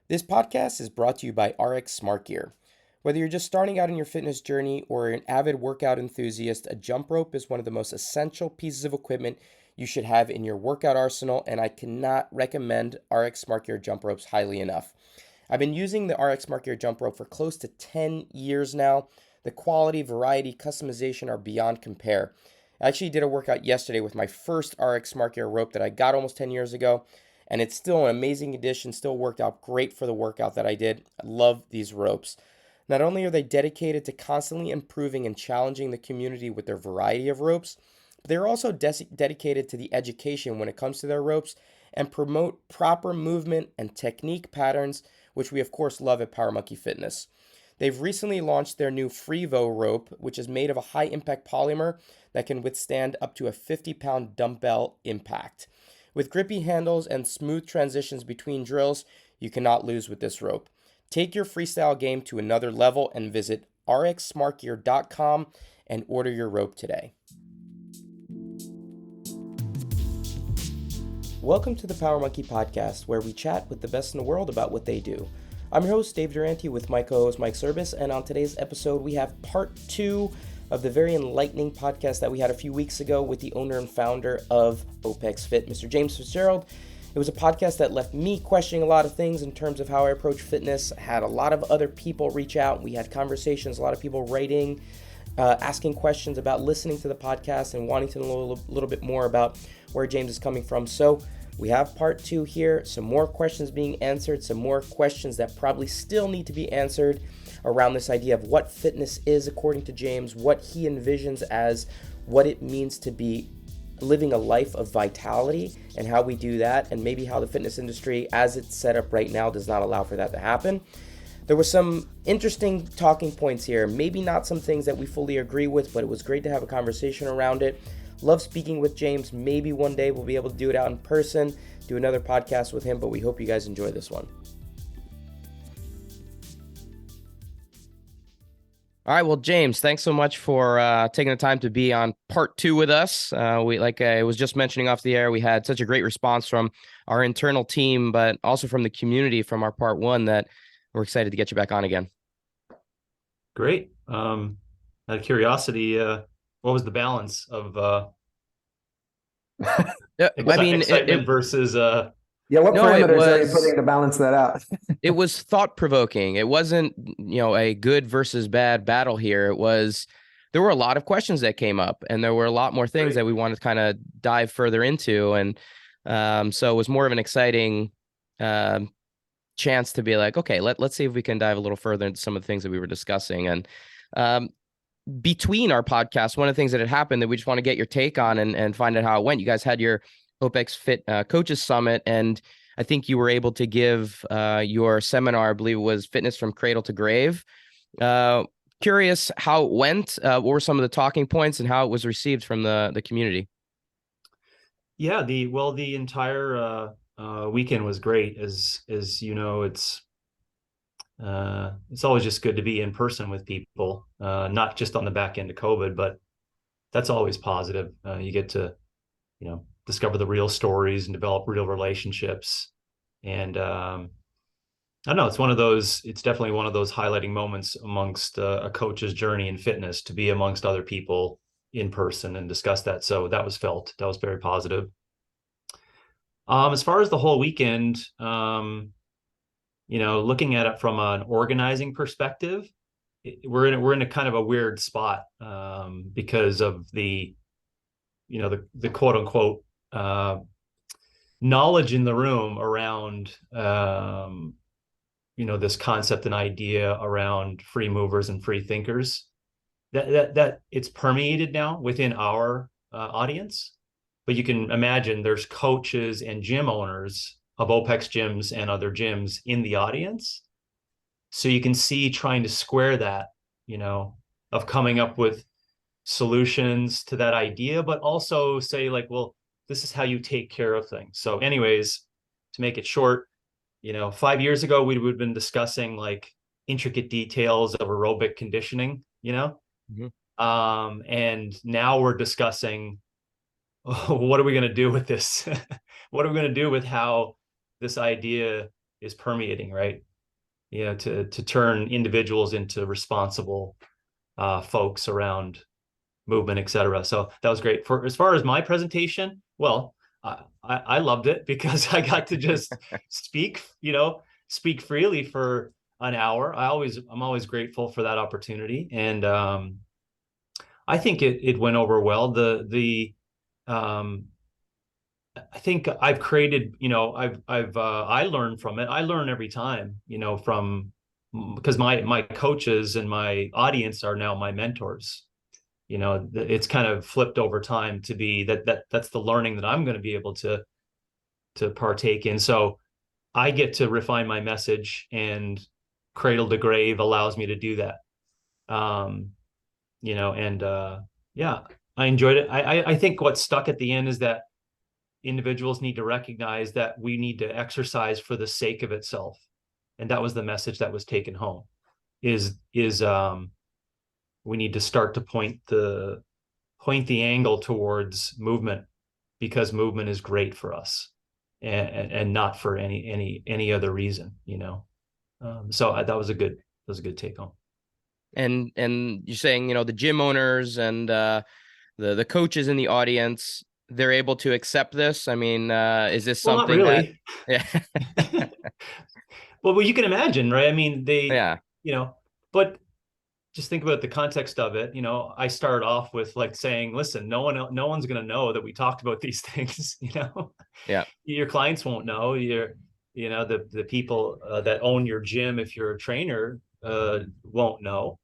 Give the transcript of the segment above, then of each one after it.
This podcast is brought to you by RX Smart Gear. Whether you're just starting out in your fitness journey or an avid workout enthusiast, a jump rope is one of the most essential pieces of equipment you should have in your workout arsenal, and I cannot recommend RX Smart Gear jump ropes highly enough. I've been using the RX Smart Gear jump rope for close to 10 years now. The quality, variety, customization are beyond compare. I actually did a workout yesterday with my first RX Smart Gear rope that I got almost 10 years ago, and it's still an amazing addition, still worked out great for the workout that I did. I love these ropes. Not only are they dedicated to constantly improving and challenging the community with their variety of ropes, but they're also dedicated to the education when it comes to their ropes and promote proper movement and technique patterns, which we of course love at Power Monkey Fitness. They've recently launched their new Frevo rope, which is made of a high impact polymer that can withstand up to a 50-pound dumbbell impact. With grippy handles and smooth transitions between drills, you cannot lose with this rope. Take your freestyle game to another level and visit rxsmartgear.com and order your rope today. Welcome to the Power Monkey Podcast, where we chat with the best in the world about what they do. I'm your host, Dave Durante, with my co-host, Mike Service, and on today's episode, we have part 2 of the very enlightening podcast that we had a few weeks ago with the owner and founder of OPEX Fit, Mr. James Fitzgerald. It was a podcast that left me questioning a lot of things in terms of how I approach fitness. I had a lot of other people reach out. We had conversations, a lot of people writing, asking questions about listening to the podcast and wanting to know a little bit more about where James is coming from. So we have part 2 here, some more questions being answered, some more questions that probably still need to be answered around this idea of what fitness is according to James, what he envisions as what it means to be living a life of vitality and how we do that, and maybe how the fitness industry as it's set up right now does not allow for that to happen. There were some interesting talking points here, maybe not some things that we fully agree with, but it was great to have a conversation around it. Love speaking with James. Maybe one day we'll be able to do it out in person, do another podcast with him, but we hope you guys enjoy this one. All right, well, James, thanks so much for taking the time to be on part 2 with us. Like I was just mentioning off the air, we had such a great response from our internal team, but also from the community from our part 1 that we're excited to get you back on again. Great. Out of curiosity, what was the balance of excitement versus what parameters are you putting to balance that out? It was thought-provoking. It wasn't, a good versus bad battle here. There were a lot of questions that came up, and there were a lot more things that we wanted to kind of dive further into. And so it was more of an exciting chance to be like, okay, let's see if we can dive a little further into some of the things that we were discussing. And between our podcasts, one of the things that had happened that we just want to get your take on and find out how it went. You guys had your OPEX Fit Coaches Summit, and I think you were able to give your seminar, I believe it was Fitness from Cradle to Grave. Curious how it went. What were some of the talking points and how it was received from the community? Yeah, the entire weekend was great. As you know, it's always just good to be in person with people, not just on the back end of COVID, but that's always positive. You get to, discover the real stories and develop real relationships. And I don't know, it's definitely one of those highlighting moments amongst a coach's journey in fitness, to be amongst other people in person and discuss that. So that was very positive. As far as the whole weekend, looking at it from an organizing perspective, we're in a kind of a weird spot because of the quote unquote knowledge in the room around this concept and idea around free movers and free thinkers, that it's permeated now within our audience. But you can imagine there's coaches and gym owners of OPEX gyms and other gyms in the audience. So you can see trying to square that, of coming up with solutions to that idea, but also say like, well, this is how you take care of things. So anyways, to make it short, 5 years ago, we would have been discussing like intricate details of aerobic conditioning, Mm-hmm. And now we're discussing, what are we going to do with this? What are we going to do with how this idea is permeating, right? To turn individuals into responsible folks around movement, etc. So that was great. For as far as my presentation, well, I loved it because I got to just speak freely for an hour. I'm always grateful for that opportunity, and I think it went over well. I think I've created, I learned from it. I learn every time, because my coaches and my audience are now my mentors. It's kind of flipped over time to be that's the learning that I'm going to be able to partake in. So I get to refine my message, and Cradle to Grave allows me to do that. Yeah, I enjoyed it. I think what stuck at the end is that individuals need to recognize that we need to exercise for the sake of itself. And that was the message that was taken home is we need to start to point the angle towards movement, because movement is great for us, and not for any other reason, so that was a good take home. And you're saying, the gym owners and the coaches in the audience, they're able to accept this? I mean, is this something not really. that, yeah. Well, you can imagine, right? I mean, Yeah. But just think about the context of it. I started off with like saying, listen, no one's going to know that we talked about these things. Yeah. Your clients won't know. The people that own your gym, if you're a trainer, won't know.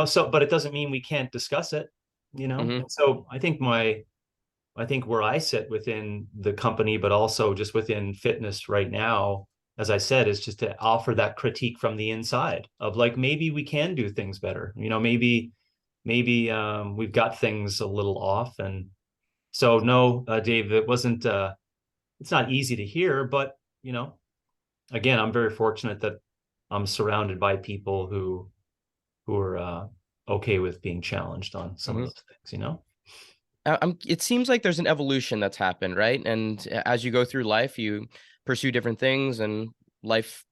So, but it doesn't mean we can't discuss it. Mm-hmm. So I think where I sit within the company, but also just within fitness right now, as I said, is just to offer that critique from the inside of like, maybe we can do things better. Maybe we've got things a little off. And so, no, Dave, it wasn't, it's not easy to hear, but, again, I'm very fortunate that I'm surrounded by people who are okay with being challenged on some of those things, It seems like there's an evolution that's happened, right? And as you go through life, you pursue different things, and life,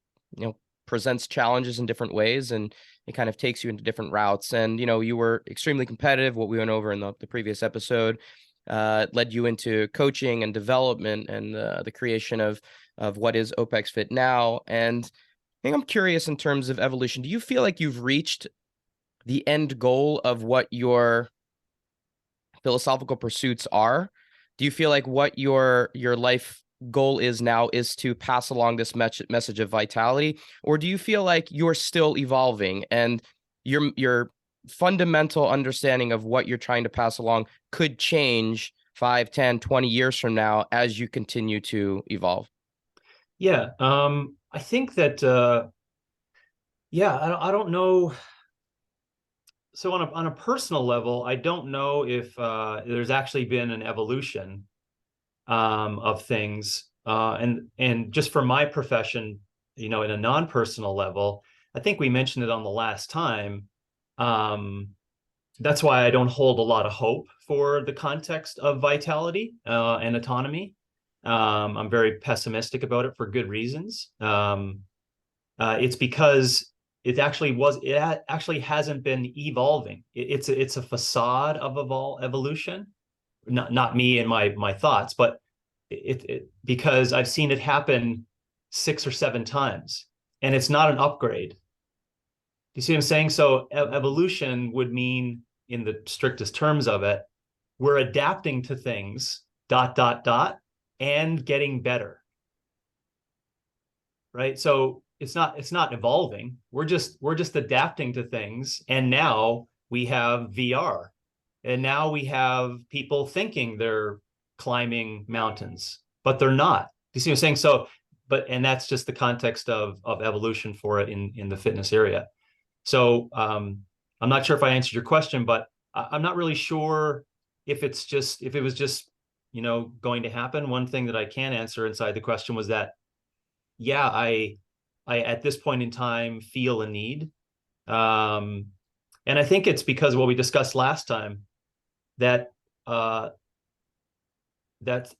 presents challenges in different ways, and it kind of takes you into different routes. And, you were extremely competitive. What we went over in the previous episode led you into coaching and development, and the creation of what is OPEX Fit now. And I think I'm curious, in terms of evolution, do you feel like you've reached the end goal of what your philosophical pursuits are? Do you feel like what your life goal is now is to pass along this message of vitality, or do you feel like you're still evolving, and your fundamental understanding of what you're trying to pass along could change 5, 10, 20 years from now as you continue to evolve? Yeah, I think that I don't know. So on a personal level, I don't know if there's actually been an evolution of things, and just for my profession, in a non-personal level, I think we mentioned it on the last time. That's why I don't hold a lot of hope for the context of vitality and autonomy. I'm very pessimistic about it for good reasons. It's because it actually hasn't been evolving. It's a facade of evolution. Not me and my thoughts, but because I've seen it happen 6 or 7 times, and it's not an upgrade. You see what I'm saying? So evolution would mean, in the strictest terms of it, we're adapting to things, ... and getting better. Right? So it's not evolving. We're just adapting to things. And now we have VR. And now we have people thinking they're climbing mountains, but they're not. You see what I'm saying? So, and that's just the context of evolution for it in the fitness area. So I'm not sure if I answered your question, but I'm not really sure if it was just, going to happen. One thing that I can answer inside the question was that, yeah, I at this point in time feel a need. And I think it's because what we discussed last time, that that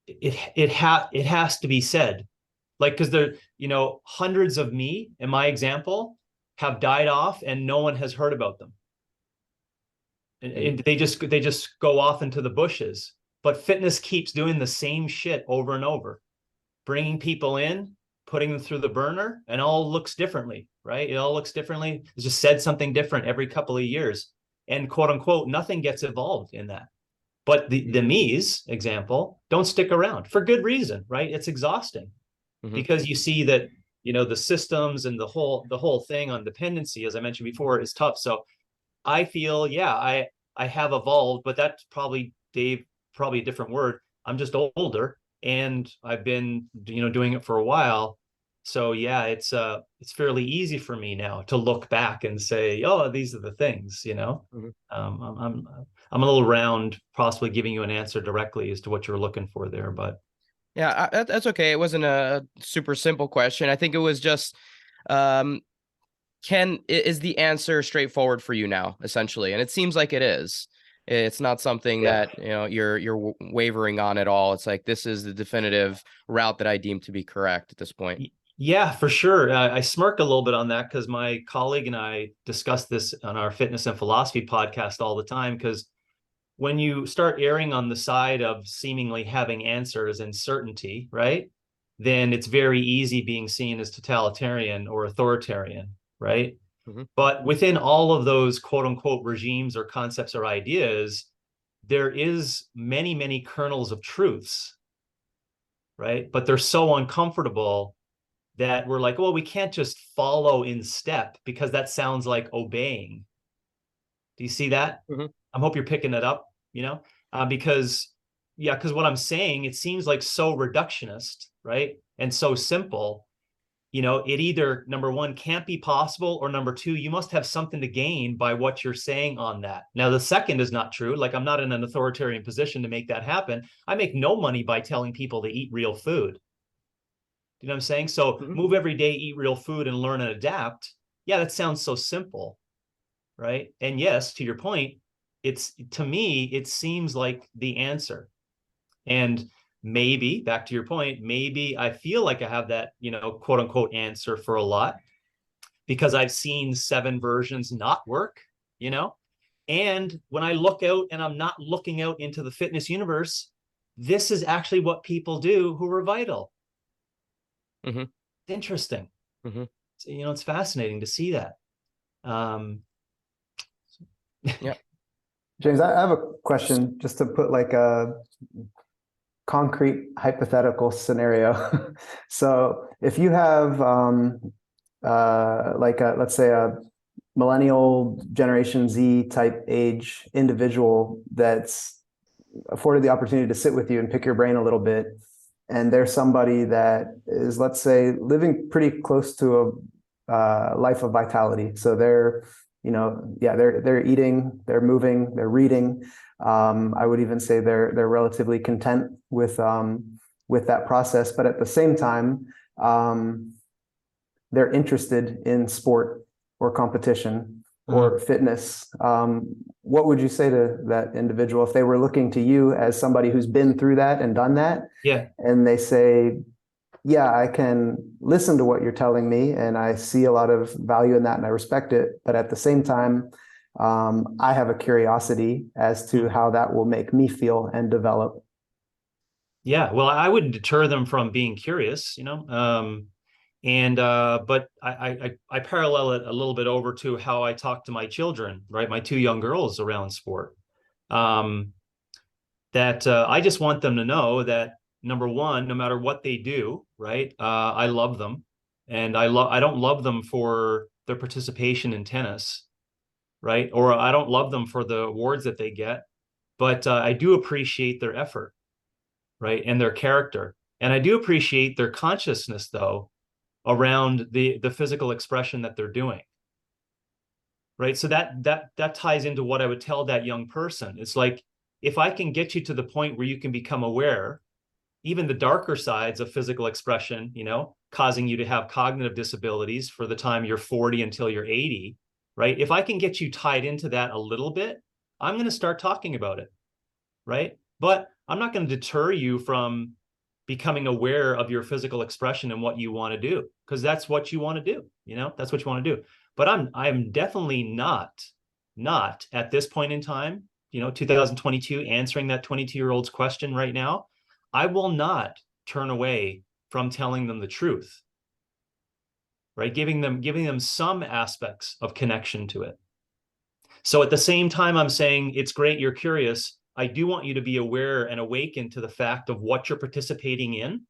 it has to be said Like, because there, hundreds of me in my example have died off and no one has heard about them. And they just go off into the bushes. But fitness keeps doing the same shit over and over, bringing people in, putting them through the burner, and all looks differently, right? It all looks differently. It's just said something different every couple of years. And quote unquote, nothing gets evolved in that. But the me's example don't stick around for good reason, right? It's exhausting because you see that, the systems and the whole thing on dependency, as I mentioned before, is tough. So I feel, yeah, I have evolved, but that's probably, Dave, probably a different word. I'm just older and I've been, doing it for a while. So yeah, it's fairly easy for me now to look back and say, oh, these are the things, I'm a little round, possibly giving you an answer directly as to what you're looking for there, but yeah, that's okay. It wasn't a super simple question. I think it was just, is the answer straightforward for you now, essentially? And it seems like it is. It's not something that you're wavering on at all. It's like, this is the definitive route that I deem to be correct at this point. Yeah, for sure. I smirk a little bit on that because my colleague and I discuss this on our fitness and philosophy podcast all the time. Because when you start erring on the side of seemingly having answers and certainty, right, then it's very easy being seen as totalitarian or authoritarian, right? But within all of those quote unquote regimes or concepts or ideas, there is many, many kernels of truths, right? But they're so uncomfortable that we're like, well, we can't just follow in step because that sounds like obeying. Do you see that? I hope you're picking it up, because what I'm saying, it seems like so reductionist, right? And so simple, it either, number one, can't be possible, or number two, you must have something to gain by what you're saying on that. Now, the second is not true. Like, I'm not in an authoritarian position to make that happen. I make no money by telling people to eat real food. You know what I'm saying? So move every day, eat real food, and learn and adapt. Yeah, that sounds so simple, right? And yes, to your point, to me, it seems like the answer. And maybe, back to your point, maybe I feel like I have that, quote unquote answer for a lot because I've seen 7 versions not work, And when I look out and I'm not looking out into the fitness universe, this is actually what people do who are vital. It's interesting. It's fascinating to see that. Yeah. James, I have a question just to put like a concrete hypothetical scenario. So if you have let's say a millennial Generation Z type age individual that's afforded the opportunity to sit with you and pick your brain a little bit, and there's somebody that is, let's say, living pretty close to a life of vitality. So they're they're eating, they're moving, they're reading. I would even say they're relatively content with that process. But at the same time, they're interested in sport or competition or fitness. What would you say to that individual if they were looking to you as somebody who's been through that and done that? Yeah. And they say, yeah, I can listen to what you're telling me and I see a lot of value in that and I respect it. But at the same time, I have a curiosity as to how that will make me feel and develop. Yeah, well, I wouldn't deter them from being curious, but I parallel it a little bit over to how I talk to my children, right? My 2 young girls around sport. That I just want them to know that, number one, no matter what they do, right? I love them, and I don't love them for their participation in tennis, right? Or I don't love them for the awards that they get, but I do appreciate their effort, right? And their character. And I do appreciate their consciousness, though, around the physical expression that they're doing. Right. So that ties into what I would tell that young person. It's like, if I can get you to the point where you can become aware, even the darker sides of physical expression, causing you to have cognitive disabilities for the time you're 40 until you're 80, right? If I can get you tied into that a little bit, I'm going to start talking about it, right? But I'm not going to deter you from becoming aware of your physical expression and what you want to do, because that's what you want to do. That's what you want to do. But I'm definitely not at this point in time, 2022, answering that 22-year-old's question right now. I will not turn away from telling them the truth, right? Giving them some aspects of connection to it. So at the same time, I'm saying it's great you're curious. I do want you to be aware and awaken to the fact of what you're participating in,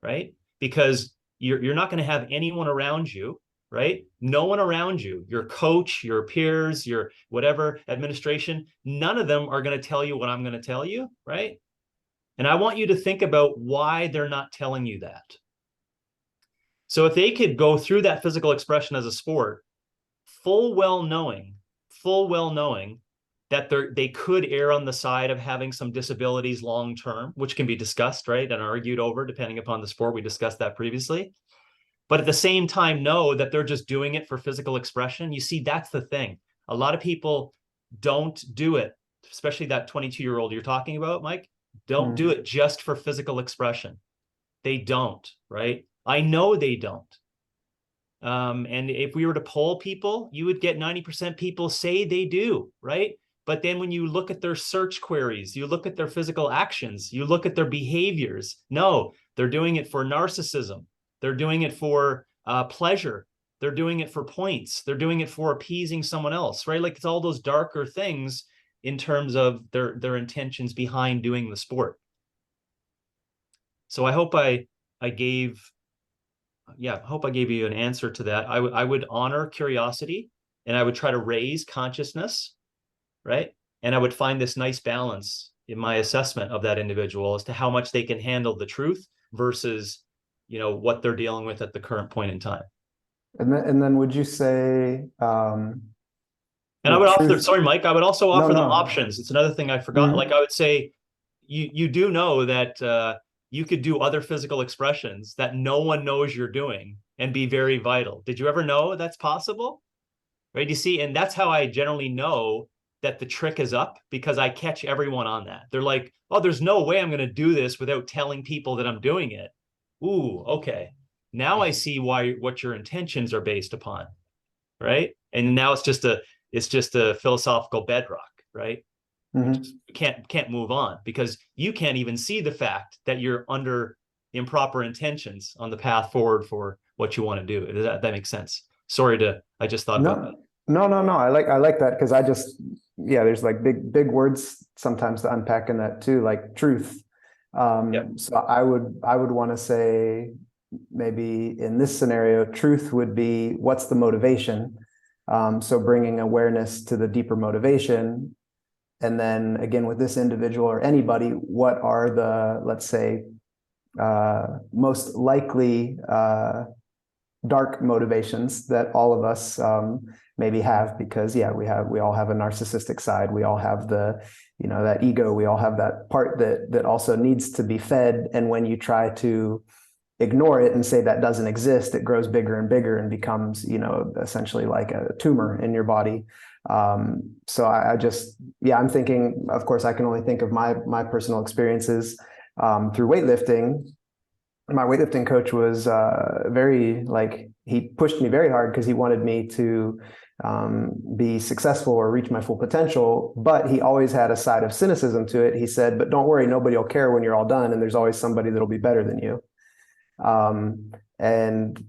right? Because you're not going to have anyone around you, right? No one around you, your coach, your peers, your whatever administration, none of them are going to tell you what I'm going to tell you, right? And I want you to think about why they're not telling you that. So if they could go through that physical expression as a sport, full well knowing that they could err on the side of having some disabilities long term, which can be discussed, right, and argued over depending upon the sport. We discussed that previously. But at the same time, know that they're just doing it for physical expression. You see, that's the thing. A lot of people don't do it, especially that 22-year-old you're talking about, Mike. Don't do it just for physical expression. They don't, right? I know they don't. And if we were to poll people, you would get 90% people say they do, right? But then when you look at their search queries, you look at their physical actions, you look at their behaviors, no, they're doing it for narcissism. They're doing it for pleasure. They're doing it for points. They're doing it for appeasing someone else, right? Like it's all those darker things in terms of their intentions behind doing the sport. So I hope I gave you an answer to that. I would honor curiosity, and I would try to raise consciousness, right? And I would find this nice balance in my assessment of that individual as to how much they can handle the truth versus, what they're dealing with at the current point in time. And then would you say, and I would truth... offer, sorry, Mike, I would also offer them No. options. It's another thing I forgot. Like I would say, you do know that you could do other physical expressions that no one knows you're doing and be very vital. Did you ever know that's possible? Right? You see, and that's how I generally know that the trick is up, because I catch everyone on that. They're like, oh, there's no way I'm going to do this without telling people that I'm doing it. Ooh, okay. Now I see what your intentions are based upon, right? And now it's just a philosophical bedrock, right? Just can't move on because you can't even see the fact that you're under improper intentions on the path forward for what you want to do. Does that makes sense? I just thought about that. No. I like that because there's like big words sometimes to unpack in that too, like truth. So I would want to say maybe in this scenario, truth would be what's the motivation. So bringing awareness to the deeper motivation. And then again, with this individual or anybody, what are the, let's say, most likely dark motivations that all of us maybe have? Because we all have a narcissistic side. We all have that ego. We all have that part that also needs to be fed. And when you try to ignore it and say that doesn't exist, it grows bigger and bigger and becomes, essentially like a tumor in your body. So I'm thinking, of course, I can only think of my personal experiences through weightlifting. My weightlifting coach was he pushed me very hard because he wanted me to be successful or reach my full potential, but he always had a side of cynicism to it. He said, but don't worry, nobody will care when you're all done, and there's always somebody that'll be better than you. And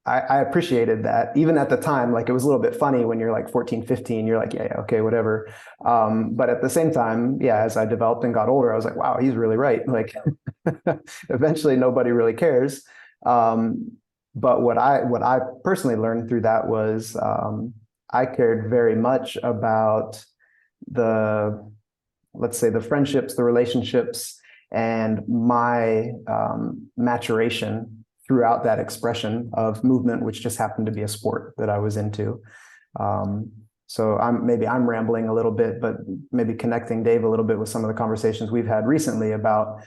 I appreciated that. Even at the time, like it was a little bit funny when you're like 14, 15, you're like, yeah, okay, whatever. But at the same time, as I developed and got older, I was like, wow, he's really right. Like eventually nobody really cares. But what I personally learned through that was I cared very much about let's say the friendships, the relationships, and my maturation throughout that expression of movement, which just happened to be a sport that I was into. So I'm rambling a little bit, but maybe connecting Dave a little bit with some of the conversations we've had recently about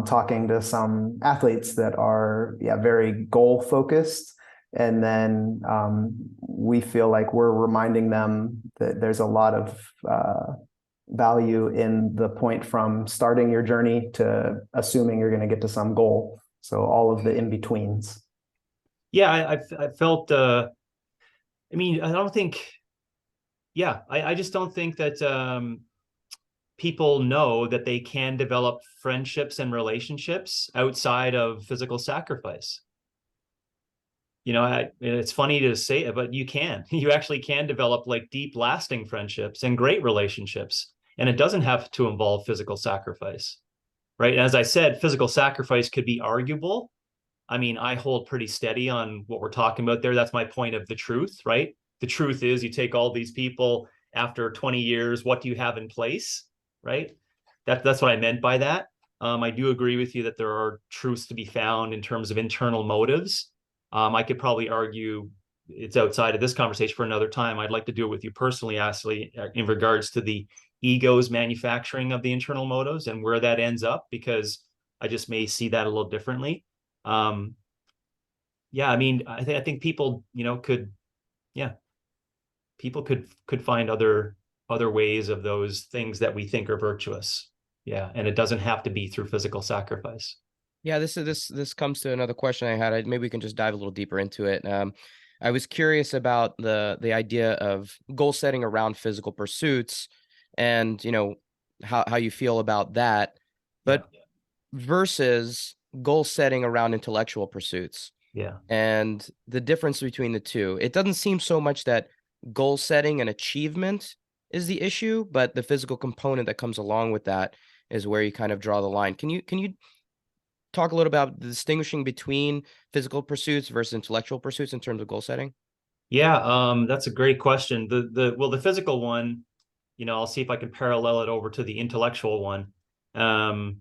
talking to some athletes that are very goal focused. And then we feel like we're reminding them that there's a lot of value in the point from starting your journey to assuming you're going to get to some goal. So all of the in-betweens. Yeah, I felt, I mean, I don't think, yeah, I just don't think that people know that they can develop friendships and relationships outside of physical sacrifice. You know, it's funny to say it, but you can. You actually can develop like deep, lasting friendships and great relationships. And it doesn't have to involve physical sacrifice, right? And as I said, physical sacrifice could be arguable. I mean, I hold pretty steady on what we're talking about there. That's my point of the truth, right? The truth is you take all these people after 20 years, what do you have in place, right? That's what I meant by that. I do agree with you that there are truths to be found in terms of internal motives. I could probably argue it's outside of this conversation for another time. I'd like to do it with you personally, Ashley, in regards to the ego's manufacturing of the internal motives and where that ends up, because I just may see that a little differently. Yeah, I mean, I think people, you know, yeah, people could find other ways of those things that we think are virtuous. Yeah, and it doesn't have to be through physical sacrifice. Yeah, this comes to another question I had. Maybe we can just dive a little deeper into it. I was curious about the idea of goal setting around physical pursuits, and how you feel about that, Yeah, but versus goal setting around intellectual pursuits, yeah, and the difference between the two. It doesn't seem so much that goal setting and achievement is the issue, but the physical component that comes along with that is where you kind of draw the line. Can you talk a little about the distinguishing between physical pursuits versus intellectual pursuits in terms of goal setting? yeah. That's a great question. The physical one, you know, I'll see if I can parallel it over to the intellectual one. Um,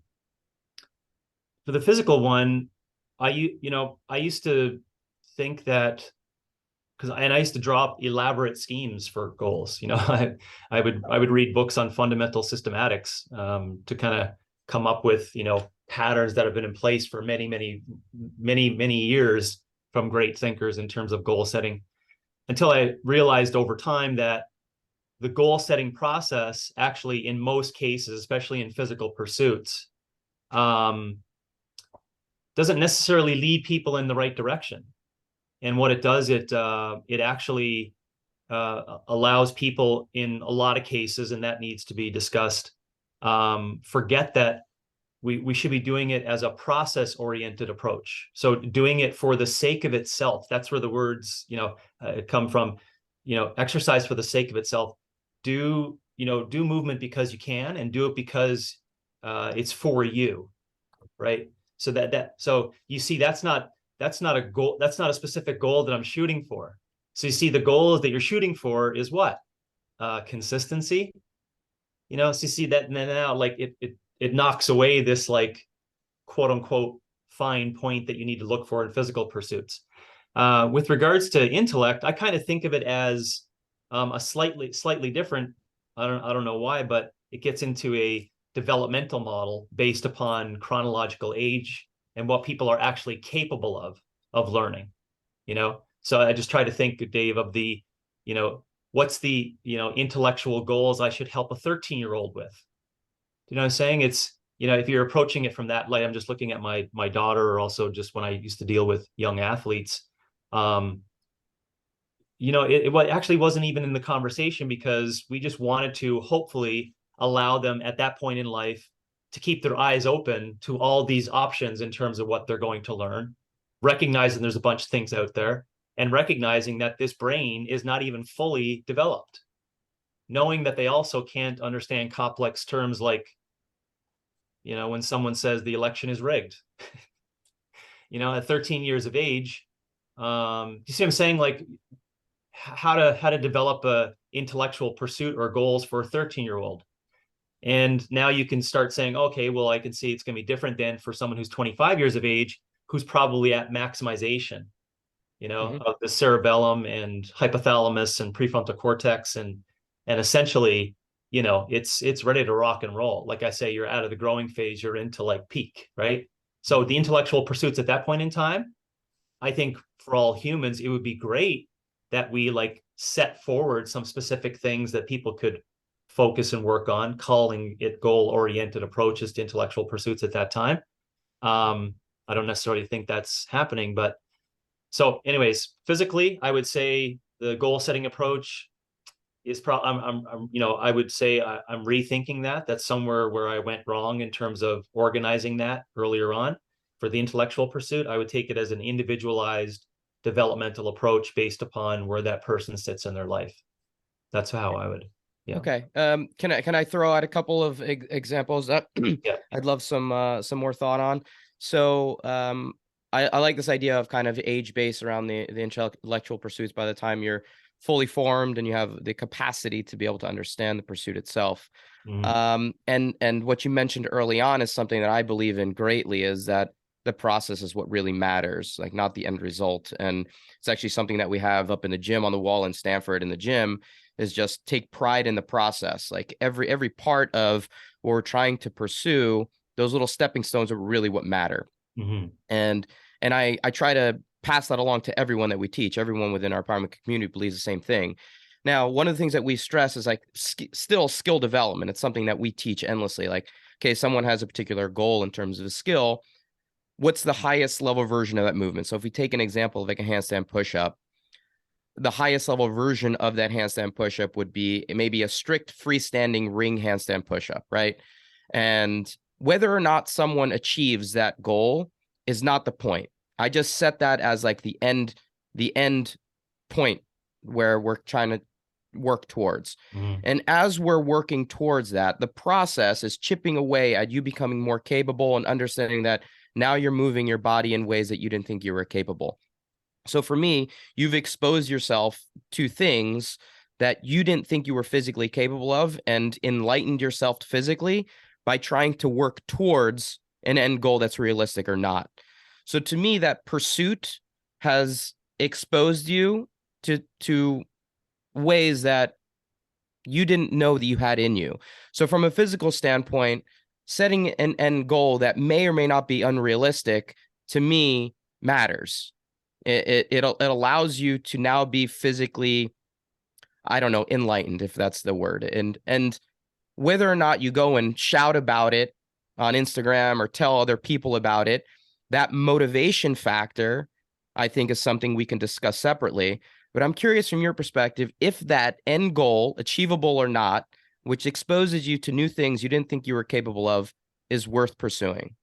for the physical one, I used to think that I used to draw up elaborate schemes for goals. You know, I would read books on fundamental systematics to kind of come up with, you know, patterns that have been in place for many years from great thinkers in terms of goal setting, until I realized over time that the goal setting process actually, in most cases, especially in physical pursuits, um, doesn't necessarily lead people in the right direction. And what it does, it actually allows people in a lot of cases, and that needs to be discussed, forget that we should be doing it as a process oriented approach. So doing it for the sake of itself, that's where the words, come from, exercise for the sake of itself. Do movement because you can, and do it because it's for you, right? So so you see, that's not a goal, that's not a specific goal that I'm shooting for. So you see, the goals that you're shooting for is what? Consistency. So you see that now, like it knocks away this, like, quote unquote fine point that you need to look for in physical pursuits. With regards to intellect, I kind of think of it as a slightly different. I don't know why, but it gets into a developmental model based upon chronological age and what people are actually capable of learning. So I just try to think, Dave, of the, what's the intellectual goals I should help a 13-year-old with. You know what I'm saying? It's, if you're approaching it from that light, I'm just looking at my daughter, or also just when I used to deal with young athletes. It actually wasn't even in the conversation, because we just wanted to hopefully allow them at that point in life to keep their eyes open to all these options in terms of what they're going to learn, recognizing there's a bunch of things out there, and recognizing that this brain is not even fully developed, knowing that they also can't understand complex terms like, when someone says the election is rigged, at 13 years of age. You see what I'm saying? Like, how to develop a intellectual pursuit or goals for a 13-year-old. And now you can start saying, okay, well, I can see it's going to be different than for someone who's 25 years of age, who's probably at maximization, Hmm. of the cerebellum and hypothalamus and prefrontal cortex, and essentially, it's ready to rock and roll. Like I say, you're out of the growing phase, you're into like peak, right? So the intellectual pursuits at that point in time, I think for all humans, it would be great that we like set forward some specific things that people could focus and work on, calling it goal-oriented approaches to intellectual pursuits at that time. I don't necessarily think that's happening, but so anyways, physically, I would say the goal setting approach is probably, I would say I'm rethinking that. That's somewhere where I went wrong in terms of organizing that earlier on. For the intellectual pursuit, I would take it as an individualized developmental approach based upon where that person sits in their life. That's how I would. Yeah. Okay. Can I throw out a couple of examples that Yeah. I'd love some more thought on? So I like this idea of kind of age based around the intellectual pursuits by the time you're fully formed and you have the capacity to be able to understand the pursuit itself. Mhm. And what you mentioned early on is something that I believe in greatly, is that the process is what really matters, like not the end result. And it's actually something that we have up in the gym on the wall in Stanford in the gym, is just take pride in the process. Like every part of what we're trying to pursue, those little stepping stones are really what matter. Mhm. And I try to pass that along to everyone that we teach. Everyone within our biomechanics community believes the same thing. Now, one of the things that we stress is like still skill development. It's something that we teach endlessly. Like, okay, someone has a particular goal in terms of a skill. What's the highest level version of that movement? So if we take an example of like a handstand push-up, the highest level version of that handstand push-up would be maybe a strict freestanding ring handstand push-up, right? And whether or not someone achieves that goal is not the point. I just set that as like the end point where we're trying to work towards. Mhm. And as we're working towards that, the process is chipping away at you becoming more capable and understanding that now you're moving your body in ways that you didn't think you were capable. So for me, you've exposed yourself to things that you didn't think you were physically capable of and enlightened yourself physically by trying to work towards an end goal that's realistic or not. So to me, that pursuit has exposed you to ways that you didn't know that you had in you. So from a physical standpoint, setting an end goal that may or may not be unrealistic, to me, matters. It allows you to now be physically, I don't know, enlightened, if that's the word. And whether or not you go and shout about it on Instagram or tell other people about it, that motivation factor, I think, is something we can discuss separately. But I'm curious from your perspective, if that end goal, achievable or not, which exposes you to new things you didn't think you were capable of, is worth pursuing.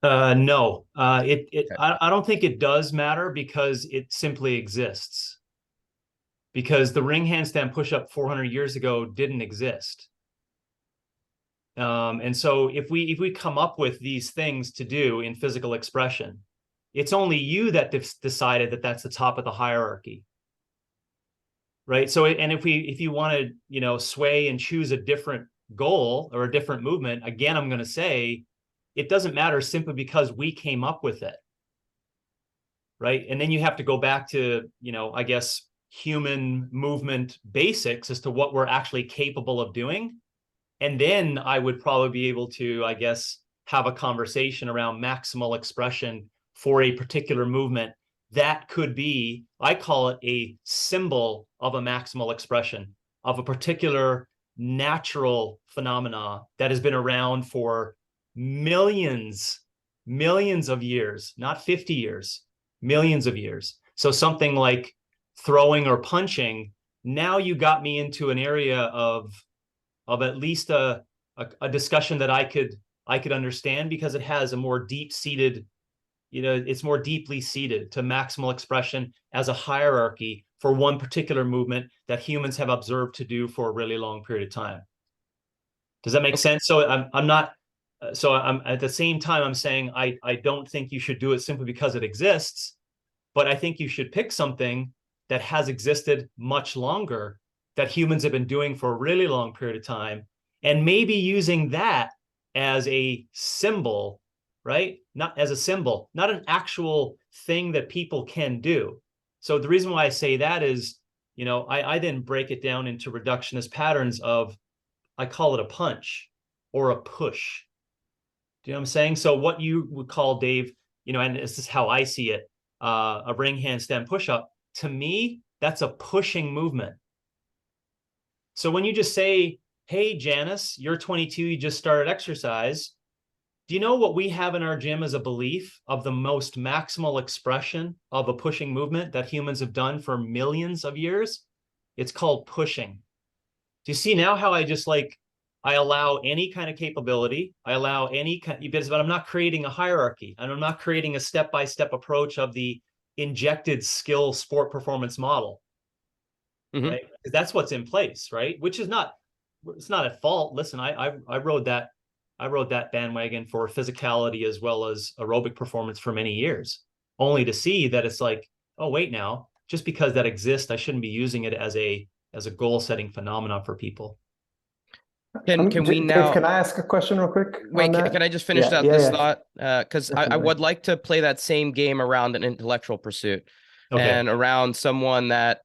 No, Okay. I don't think it does matter because it simply exists. Because the ring handstand push-up 400 years ago didn't exist. And so if we come up with these things to do in physical expression, it's only you that decided that that's the top of the hierarchy, right? So and if you want to sway and choose a different goal or a different movement, again, I'm going to say it doesn't matter simply because we came up with it, right? And then you have to go back to I guess human movement basics as to what we're actually capable of doing. And then I would probably be able to, I guess, have a conversation around maximal expression for a particular movement. That could be, I call it a symbol of a maximal expression of a particular natural phenomena that has been around for millions of years, not 50 years, millions of years. So something like throwing or punching, now you got me into an area of at least a discussion that I could understand, because it has a more deep-seated, it's more deeply seated to maximal expression as a hierarchy for one particular movement that humans have observed to do for a really long period of time. Does that make sense? So I'm not, so I'm at the same time, I'm saying I don't think you should do it simply because it exists, but I think you should pick something that has existed much longer, that humans have been doing for a really long period of time, and maybe using that as a symbol, right? Not as a symbol, not an actual thing that people can do. So the reason why I say that is, I then break it down into reductionist patterns of, I call it a punch or a push. Do you know what I'm saying? So what you would call, Dave, and this is how I see it, a ring handstand push-up, to me, that's a pushing movement. So when you just say, hey, Janice, you're 22, you just started exercise. Do you know what we have in our gym as a belief of the most maximal expression of a pushing movement that humans have done for millions of years? It's called pushing. Do you see now how I just like, I allow any kind of capability, I allow any kind, but I'm not creating a hierarchy, and I'm not creating a step-by-step approach of the injected skill sport performance model, Hmm. right? Because that's what's in place, right? Which is not, it's not at fault. Listen, I rode that bandwagon for physicality as well as aerobic performance for many years, only to see that it's like, oh wait, now just because that exists, I shouldn't be using it as a goal setting phenomenon for people. Can we Dave, now can I ask a question real quick on wait? Can that? I just finish Yeah, out yeah, this yeah, thought? Because I definitely. would like to play that same game around an intellectual pursuit Okay. and around someone that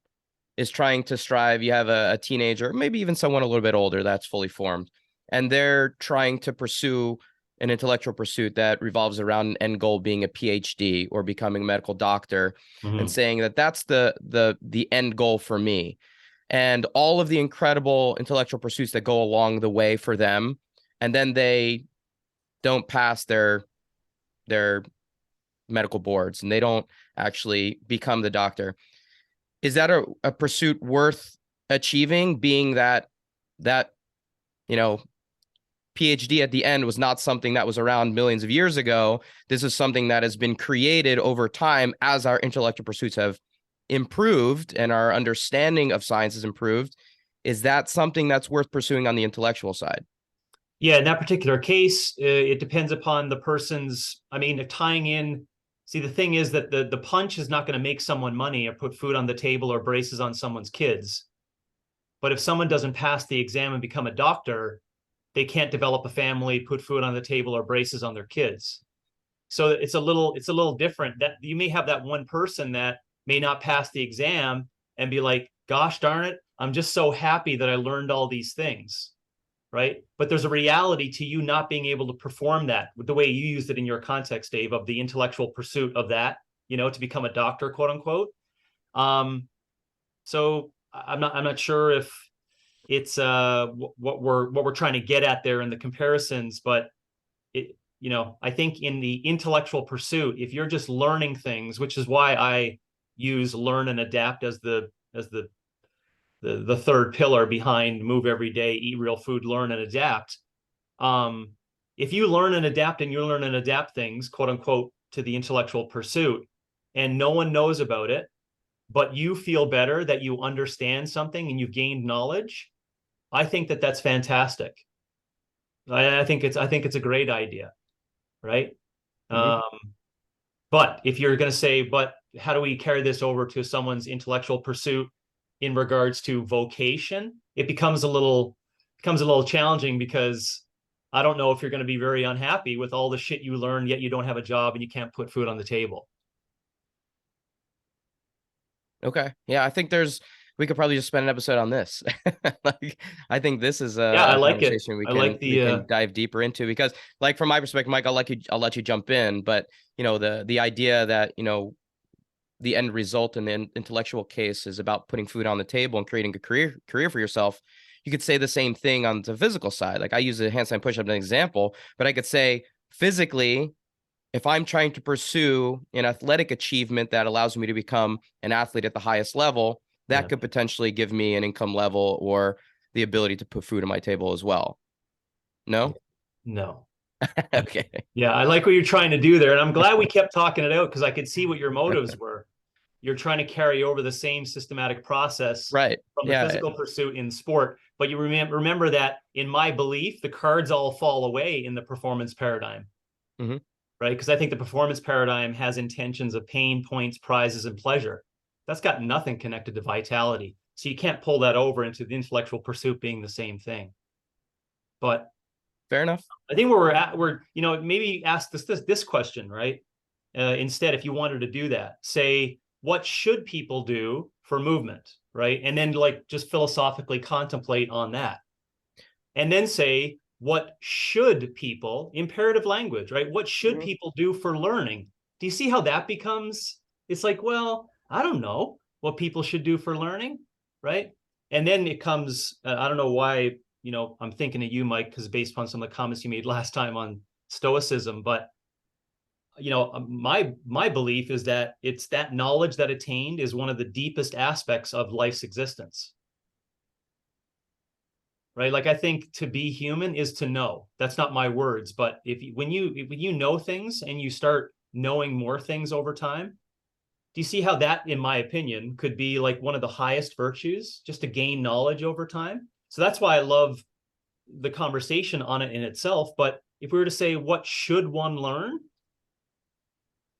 is trying to strive. You have a teenager, maybe even someone a little bit older that's fully formed, and they're trying to pursue an intellectual pursuit that revolves around an end goal being a PhD or becoming a medical doctor, and Mm-hmm. saying that that's the end goal for me, and all of the incredible intellectual pursuits that go along the way for them, and then they don't pass their medical boards and they don't actually become the doctor. Is that a pursuit worth achieving, being that you know PhD at the end was not something that was around millions of years ago? This is something that has been created over time as our intellectual pursuits have improved and our understanding of science has improved. Is that something that's worth pursuing on the intellectual side? Yeah, in that particular case, it depends upon the person's, I mean, tying in. See, the thing is that the punch is not going to make someone money or put food on the table or braces on someone's kids. But if someone doesn't pass the exam and become a doctor, they can't develop a family, put food on the table or braces on their kids. So it's a little different. That you may have that one person that may not pass the exam and be like, gosh darn it, I'm just so happy that I learned all these things, right? But there's a reality to you not being able to perform that with the way you used it in your context, Dave, of the intellectual pursuit of that, to become a doctor, quote unquote. So I'm not sure if it's what we're trying to get at there in the comparisons, but I think in the intellectual pursuit, if you're just learning things, which is why I use learn and adapt as the third pillar behind move every day, eat real food, learn and adapt. Um, if you learn and adapt and you learn and adapt things, quote unquote, to the intellectual pursuit, and no one knows about it, but you feel better that you understand something and you've gained knowledge, I think that that's fantastic. I think it's a great idea, right? Mm-hmm. Um, but if you're going to say, but how do we carry this over to someone's intellectual pursuit in regards to vocation? It becomes a little challenging, because I don't know if you're going to be very unhappy with all the shit you learn, yet you don't have a job and you can't put food on the table. Okay. Yeah, I think we could probably just spend an episode on this. Like, I think this is Yeah, I a like it. conversation we I like can the dive deeper into, because, like, from my perspective, Mike, I'll let you jump in, but the idea that, the end result in the intellectual case is about putting food on the table and creating a career for yourself. You could say the same thing on the physical side. Like, I use a handstand push-up as an example, but I could say physically, if I'm trying to pursue an athletic achievement that allows me to become an athlete at the highest level, that yeah. could potentially give me an income level or the ability to put food on my table as well. No? No. Okay. Yeah, I like what you're trying to do there, and I'm glad we kept talking it out because I could see what your motives were. You're trying to carry over the same systematic process Right. from the Yeah. physical pursuit in sport, but you remember that in my belief, the cards all fall away in the performance paradigm, Mm-hmm. right? Because I think the performance paradigm has intentions of pain, points, prizes, and pleasure. That's got nothing connected to vitality. So you can't pull that over into the intellectual pursuit being the same thing. But Fair enough. I think where we're at, maybe ask this question, right? Instead, if you wanted to do that, say, what should people do for movement, right? And then like just philosophically contemplate on that. And then say, what should people, imperative language, right? What should Mm-hmm. people do for learning? Do you see how that becomes? It's like, well, I don't know what people should do for learning, right? And then it comes, I don't know why, you know, I'm thinking of you, Mike, because based upon some of the comments you made last time on stoicism, but you know, my belief is that it's that knowledge that attained is one of the deepest aspects of life's existence. Right? Like I think to be human is to know. That's not my words, but when you know things and you start knowing more things over time, do you see how that, in my opinion, could be like one of the highest virtues, just to gain knowledge over time? So that's why I love the conversation on it in itself. But if we were to say, what should one learn?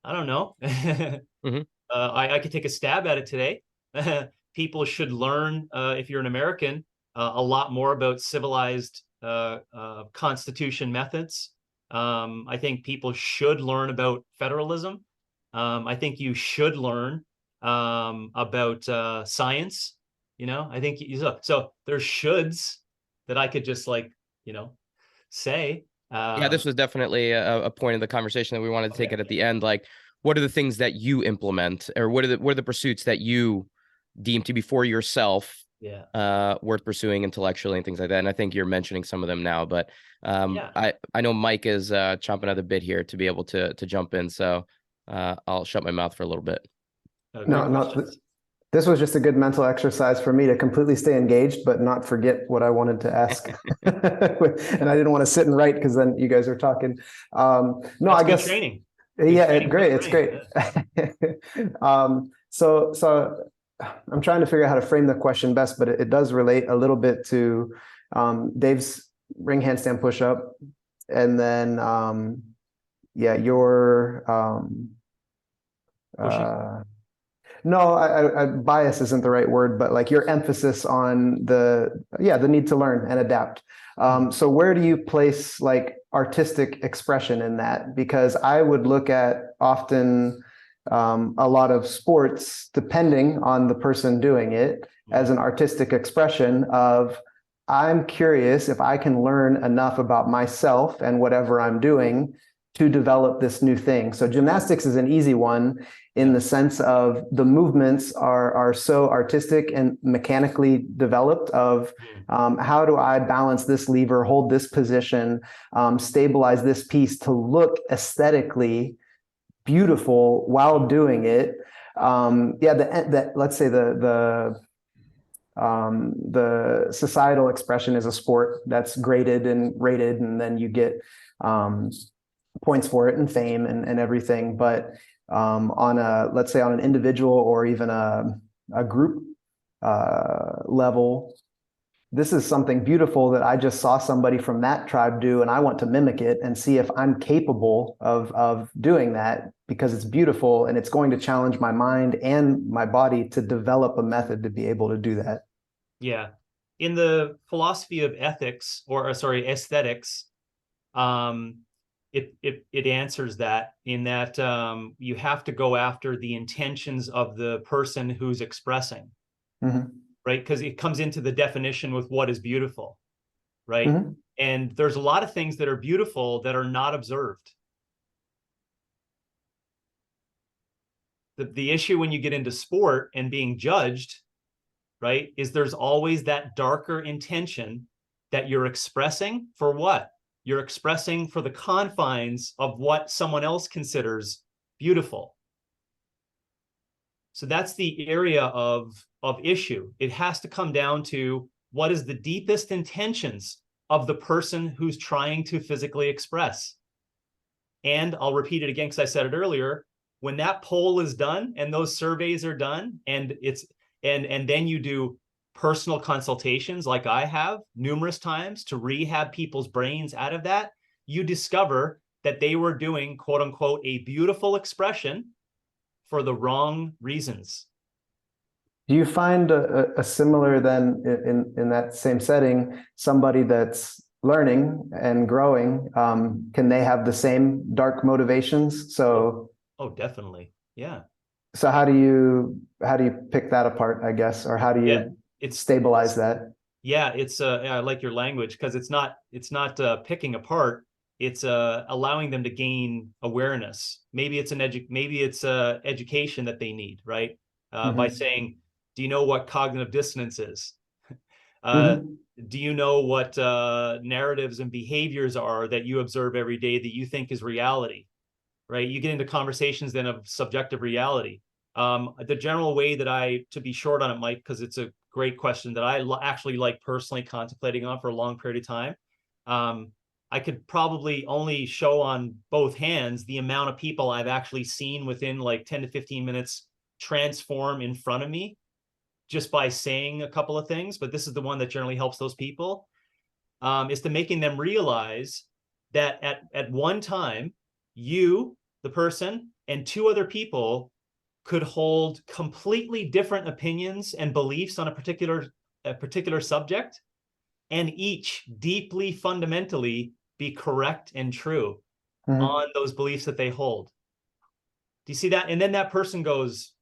I don't know. Mm-hmm. I could take a stab at it today. People should learn, if you're an American, a lot more about civilized constitution methods. I think people should learn about federalism. I think you should learn about science. You know, I think so. There's shoulds that I could just like, you know, say. Yeah, this was definitely a point of the conversation that we wanted to take Okay. it at the end. Like, what are the things that you implement, or what are the pursuits that you deem to be for yourself Yeah. worth pursuing intellectually and things like that? And I think you're mentioning some of them now, but Yeah. I know Mike is chomping at the bit here to be able to jump in, so I'll shut my mouth for a little bit. Great No, questions. this was just a good mental exercise for me to completely stay engaged, but not forget what I wanted to ask. And I didn't want to sit and write because then you guys are talking. No, That's I good guess, training. Good yeah, training for great. the It's brain. great. So I'm trying to figure out how to frame the question best, but it does relate a little bit to Dave's ring handstand push-up, and then yeah, your Pushing. no, bias isn't the right word, but like your emphasis on the need to learn and adapt. So where do you place like artistic expression in that? Because I would look at often a lot of sports, depending on the person doing it, as an artistic expression of, I'm curious if I can learn enough about myself and whatever I'm doing to develop this new thing. So gymnastics is an easy one in the sense of the movements are so artistic and mechanically developed of how do I balance this lever, hold this position, stabilize this piece to look aesthetically beautiful while doing it. Let's say the societal expression is a sport that's graded and rated, and then you get points for it and fame and everything. But on let's say on an individual or even a group level, this is something beautiful that I just saw somebody from that tribe do, and I want to mimic it and see if I'm capable of doing that, because it's beautiful and it's going to challenge my mind and my body to develop a method to be able to do that. Yeah. In the philosophy of ethics, or sorry, aesthetics, it answers that in that you have to go after the intentions of the person who's expressing, right? Because it comes into the definition with what is beautiful, right? And there's a lot of things that are beautiful that are not observed. The issue when you get into sport and being judged, right, is there's always that darker intention that you're expressing for what? You're expressing for the confines of what someone else considers beautiful. So that's the area of issue. It has to come down to what is the deepest intentions of the person who's trying to physically express. And I'll repeat it again because I said it earlier, when that poll is done and those surveys are done, and then you do personal consultations like I have numerous times to rehab people's brains out of that, you discover that they were doing, quote unquote, a beautiful expression for the wrong reasons. Do you find a similar then in that same setting, somebody that's learning and growing, can they have the same dark motivations? So oh, definitely. Yeah. So how do you pick that apart, I guess, or how do you stabilize that? Yeah, it's I like your language, because it's not picking apart. It's allowing them to gain awareness. Maybe it's education that they need, right? By saying, do you know what cognitive dissonance is? Mhm. Do you know what narratives and behaviors are that you observe every day that you think is reality? Right? You get into conversations then of subjective reality. The general way that to be short on it, Mike, because it's a great question that I actually like personally contemplating on for a long period of time. I could probably only show on both hands the amount of people I've actually seen within like 10 to 15 minutes transform in front of me just by saying a couple of things. But this is the one that generally helps those people, is to making them realize that at one time, you, the person, and two other people could hold completely different opinions and beliefs on a particular subject, and each deeply fundamentally be correct and true Mhm. on those beliefs that they hold. Do you see that? And then that person goes,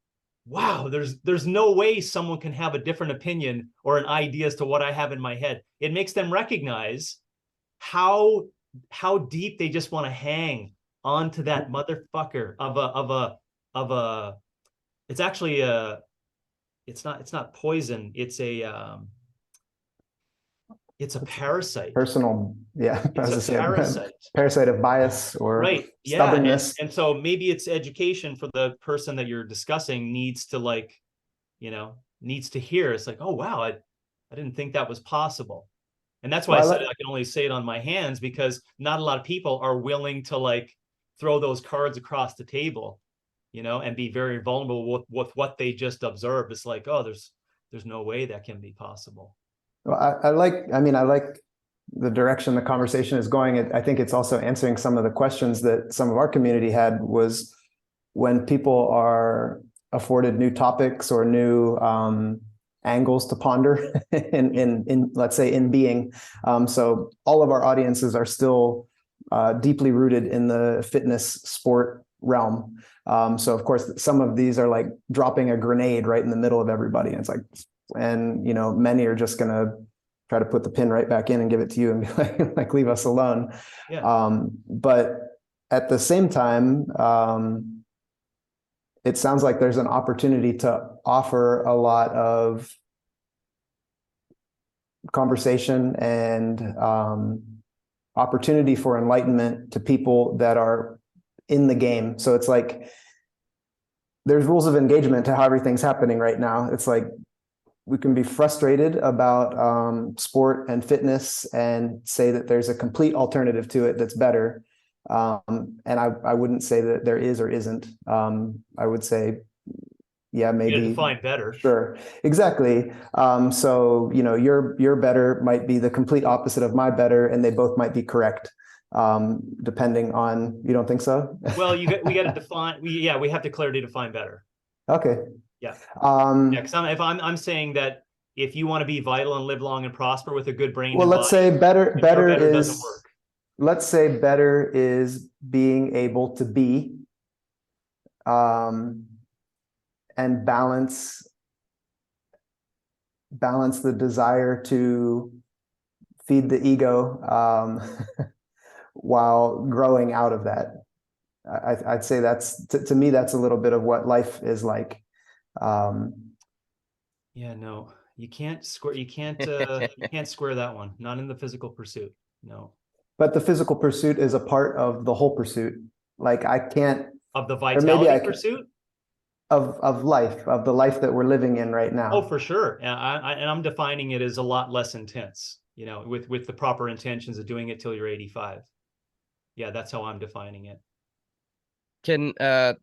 wow, there's no way someone can have a different opinion or an idea as to what I have in my head. It makes them recognize how deep they just want to hang onto that motherfucker of a it's actually a it's not poison, it's a parasite. Personal, yeah, It's as a I say, parasite. parasite of bias or Right. Yeah. And stubbornness. and so maybe it's education for the person that you're discussing needs to needs to hear. It's like, oh wow, I didn't think that was possible. And that's why I Well, said I can only say it on my hands, because not a lot of people are willing to like throw those cards across the table, and be very vulnerable with what they just observed. It's like, oh, there's no way that can be possible. I like the direction the conversation is going. I think it's also answering some of the questions that some of our community had, was when people are afforded new topics or new angles to ponder in let's say in being. So all of our audiences are still deeply rooted in the fitness sport realm. So of course, some of these are like dropping a grenade right in the middle of everybody. And it's like, and many are just going to try to put the pin right back in and give it to you and be like leave us alone. Yeah. But at the same time, it sounds like there's an opportunity to offer a lot of conversation and opportunity for enlightenment to people that are in the game. So it's like there's rules of engagement to how everything's happening right now. It's like we can be frustrated about sport and fitness and say that there's a complete alternative to it that's better. And I wouldn't say that there is or isn't. I would say, yeah, You gotta maybe. define better. Sure, exactly. So your better might be the complete opposite of my better, and they both might be correct, depending on. You don't think so? Well, we got to define. We have to clearly define better. Okay. Yeah. Um, Yeah. Because I'm saying that if you want to be vital and live long and prosper with a good brain well, and let's body, say better doesn't is. work. Let's say better is being able to be, and balance the desire to feed the ego, while growing out of that. I'd say that's to me that's a little bit of what life is like. Yeah, no, you can't square that one. Not in the physical pursuit. No. But the physical pursuit is a part of the whole pursuit. Like I can't, Of the or maybe vitality I can, pursuit? of life, of the life that we're living in right now. Oh, for sure. And I'm defining it as a lot less intense, with the proper intentions of doing it till you're 85. Yeah, that's how I'm defining it. Can I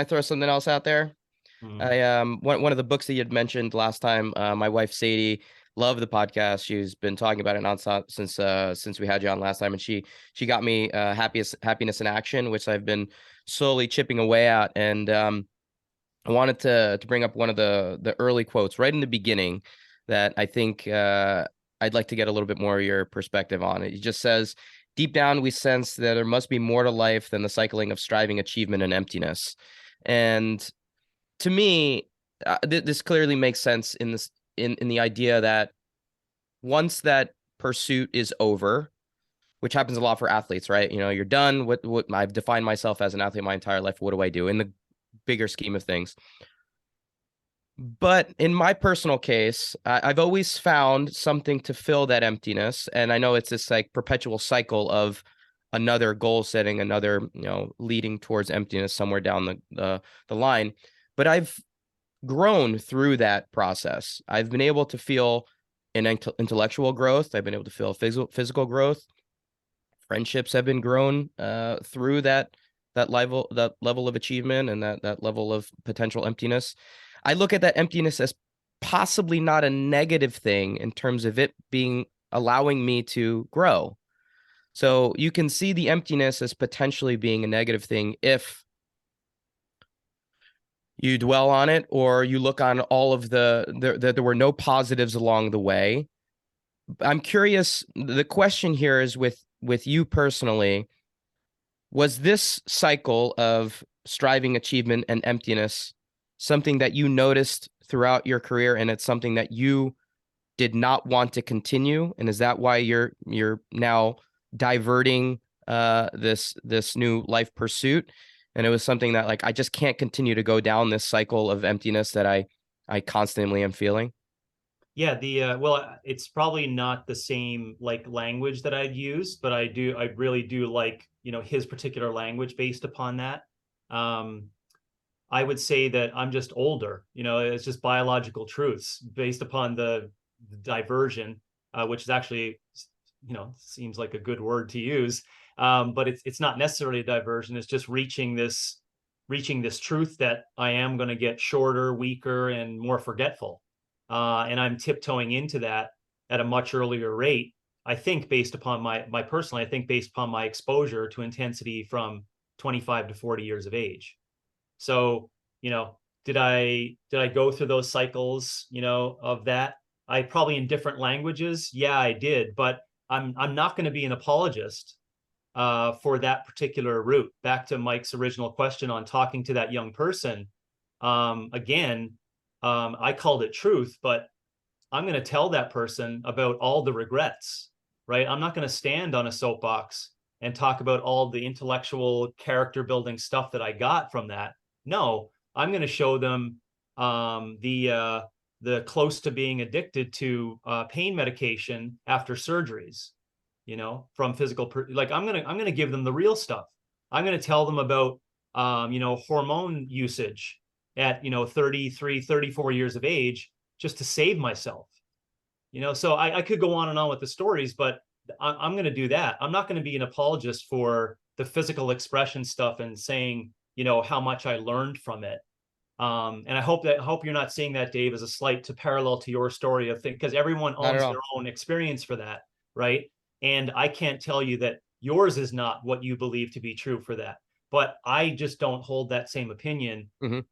throw something else out there? One of the books that you had mentioned last time, my wife Sadie loved the podcast. She's been talking about it nonstop since we had you on last time, and she got me Happiness in Action, which I've been slowly chipping away at. And I wanted to bring up one of the early quotes right in the beginning that I think I'd like to get a little bit more of your perspective on. It just says, "Deep down, we sense that there must be more to life than the cycling of striving, achievement, and emptiness." And to me, this clearly makes sense in the idea that once that pursuit is over, which happens a lot for athletes, right? You're done. What I've defined myself as an athlete my entire life. What do I do in the bigger scheme of things? But in my personal case, I've always found something to fill that emptiness. And I know it's this like perpetual cycle of another goal setting, another, leading towards emptiness somewhere down the line. But I've grown through that process. I've been able to feel an intellectual growth. I've been able to feel physical growth. Friendships have been grown through that level of achievement and that level of potential emptiness. I look at that emptiness as possibly not a negative thing in terms of it being allowing me to grow. So you can see the emptiness as potentially being a negative thing if you dwell on it or you look on all of there were no positives along the way. I'm curious, the question here is with you personally, was this cycle of striving, achievement, and emptiness something that you noticed throughout your career, and it's something that you did not want to continue? And is that why you're now diverting this new life pursuit? And it was something that like I just can't continue to go down this cycle of emptiness that I constantly am feeling. Yeah, well, it's probably not the same like language that I'd use, but I really do like, his particular language based upon that. I would say that I'm just older, it's just biological truths based upon the diversion, which is actually, seems like a good word to use. But it's not necessarily a diversion. It's just reaching this truth that I am going to get shorter, weaker, and more forgetful. And I'm tiptoeing into that at a much earlier rate. I think based upon I think based upon my exposure to intensity from 25 to 40 years of age. So, did I go through those cycles, of that? I probably in different languages. Yeah, I did, but I'm not going to be an apologist for that particular route. Back to Mike's original question on talking to that young person. Again, I called it truth, but I'm going to tell that person about all the regrets, right? I'm not going to stand on a soapbox and talk about all the intellectual character building stuff that I got from that. No, I'm going to show them the close to being addicted to pain medication after surgeries, from physical, like I'm going to give them the real stuff. I'm going to tell them about, hormone usage at 33 34 years of age just to save myself. So I could go on and on with the stories, but I'm going to do that. I'm not going to be an apologist for the physical expression stuff and saying how much I learned from it. And I hope you're not seeing that, Dave, as a slight to parallel to your story of things, because everyone Not at owns all. their own experience for that, right? And I can't tell you that yours is not what you believe to be true for that. But I just don't hold that same opinion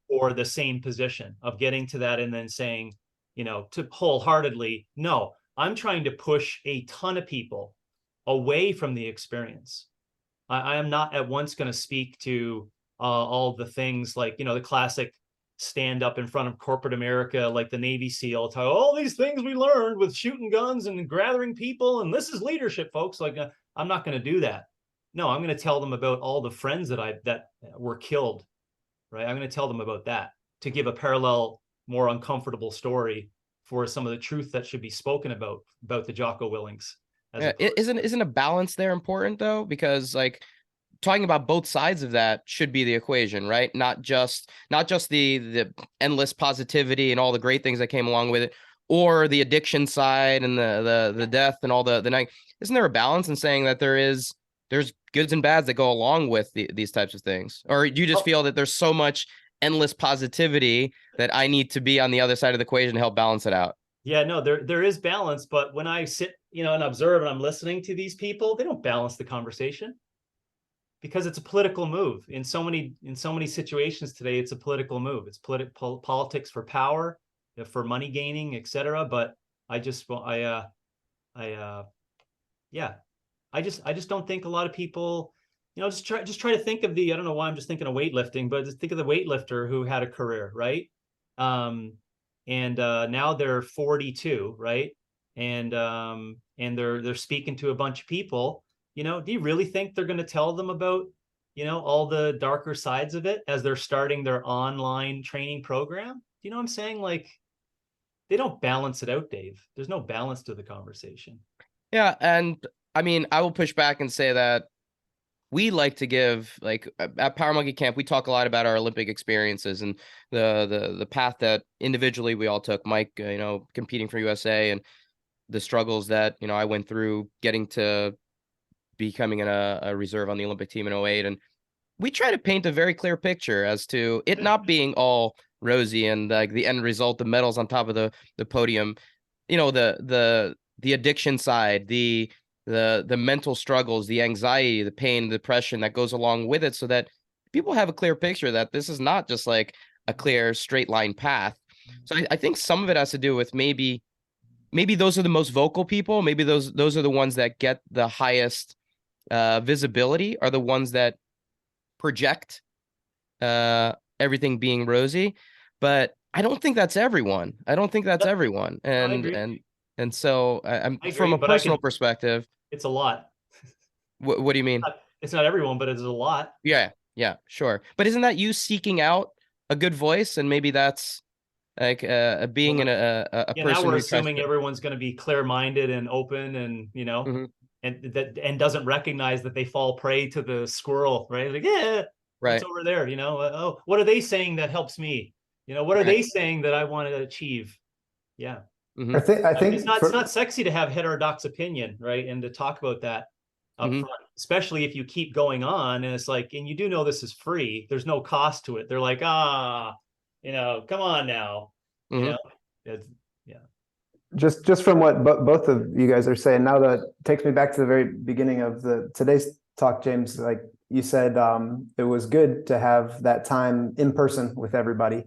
or the same position of getting to that and then saying, to wholeheartedly, no, I'm trying to push a ton of people away from the experience. I am not at once going to speak to all the things like, the classic stand up in front of corporate America, like the Navy SEAL, talk all these things we learned with shooting guns and gathering people. And this is leadership, folks. Like, I'm not going to do that. No, I'm going to tell them about all the friends that were killed, right? I'm going to tell them about that to give a parallel, more uncomfortable story for some of the truth that should be spoken about the Jocko Willings. Yeah, isn't a balance there important though? Because like talking about both sides of that should be the equation, right? Not just the endless positivity and all the great things that came along with it, or the addiction side and the death and all the night. Isn't there a balance in saying that there's goods and bads that go along with these types of things? Or do you just feel that there's so much endless positivity that I need to be on the other side of the equation to help balance it out? Yeah, no, there is balance, but when I sit, and observe and I'm listening to these people, they don't balance the conversation because it's a political move. In so many situations today, it's a political move. It's politics for power, for money gaining, etc. But yeah, I just don't think a lot of people, just try to think of I don't know why I'm just thinking of weightlifting, but just think of the weightlifter who had a career, right? And now they're 42, right? And they're speaking to a bunch of people. Do you really think they're going to tell them about, all the darker sides of it as they're starting their online training program? you know what I'm saying? Like, they don't balance it out, Dave. There's no balance to the conversation. Yeah, and I mean, I will push back and say that we like to give, like, at Power Monkey Camp, we talk a lot about our Olympic experiences and the path that individually we all took. Mike, competing for USA, and the struggles that I went through getting to becoming a reserve on the Olympic team in '08, and we try to paint a very clear picture as to it not being all rosy and like the end result, the medals on top of the podium, the addiction side, the mental struggles, the anxiety, the pain, the depression that goes along with it, so that people have a clear picture that this is not just like a clear straight line path. So I think some of it has to do with maybe those are the most vocal people. Maybe those are the ones that get the highest visibility, are the ones that project everything being rosy. But I don't think that's everyone. I don't think that's everyone. I And agree. and so I'm I from agree, a but personal perspective. it's a lot. What do you mean? It's not everyone, but it's a lot. Yeah, sure. But isn't that you seeking out a good voice? And maybe that's like being Well, in a yeah, now person we're who tries assuming to. everyone's going to be clear-minded and open, and Mhm. and doesn't recognize that they fall prey to the squirrel, right? Like, yeah, what's Right, over there? Oh, what are they saying that helps me? What are right. they saying that I want to achieve? Yeah. Hmm. I It's think not it's for not sexy to have heterodox opinion, right? And to talk about that up Hmm. front, especially if you keep going on and it's like, and you do know this is free, there's no cost to it. They're like, come on now, you Hmm. know, it's, yeah. just from what both of you guys are saying now, that takes me back to the very beginning of the today's talk, James. Like you said, it was good to have that time in person with everybody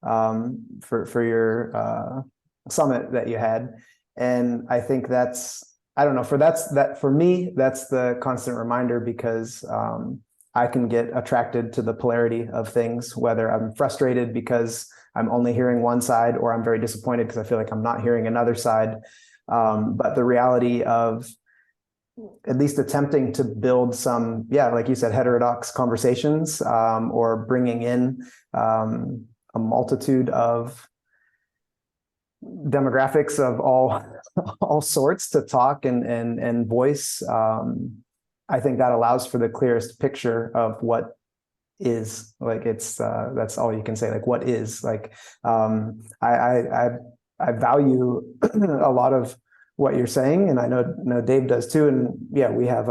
for your summit that you had. And I think that's, I don't know, for me, that's the constant reminder, because I can get attracted to the polarity of things, whether I'm frustrated because I'm only hearing one side, or I'm very disappointed because I feel like I'm not hearing another side. But the reality of at least attempting to build some, yeah, like you said, heterodox conversations, or bringing in a multitude of demographics of all sorts to talk and voice. I think that allows for the clearest picture of what is. Like, it's that's all you can say. Like, what is, like, I value a lot of what you're saying, and I know Dave does too. And yeah, we have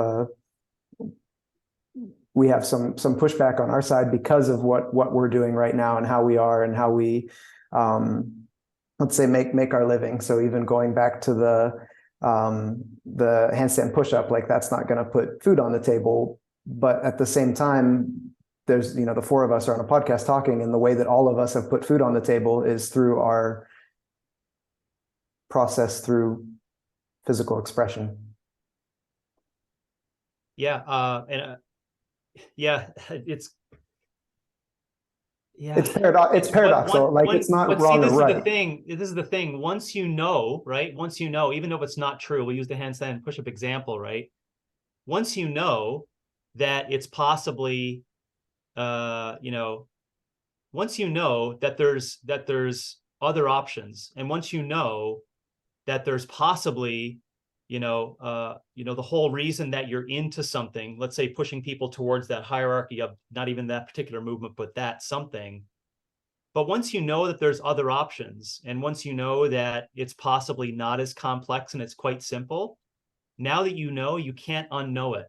some pushback on our side because of what we're doing right now and how we are and how we let's say make our living. So even going back to the handstand push-up, like, that's not going to put food on the table. But at the same time, there's, the four of us are on a podcast talking, and the way that all of us have put food on the table is through our process through physical expression. Yeah. Yeah, it's, yeah, It's paradoxical. Like, it's not but see, wrong or this is the right. thing. This is the thing. Once right? Once even though it's not true, we'll use the handstand push-up example, right? Once that it's possibly, once that there's other options, and once that there's possibly, the whole reason that you're into something, let's say pushing people towards that hierarchy of not even that particular movement, but that something. But once that there's other options, and once that it's possibly not as complex and it's quite simple, now that you can't unknow it.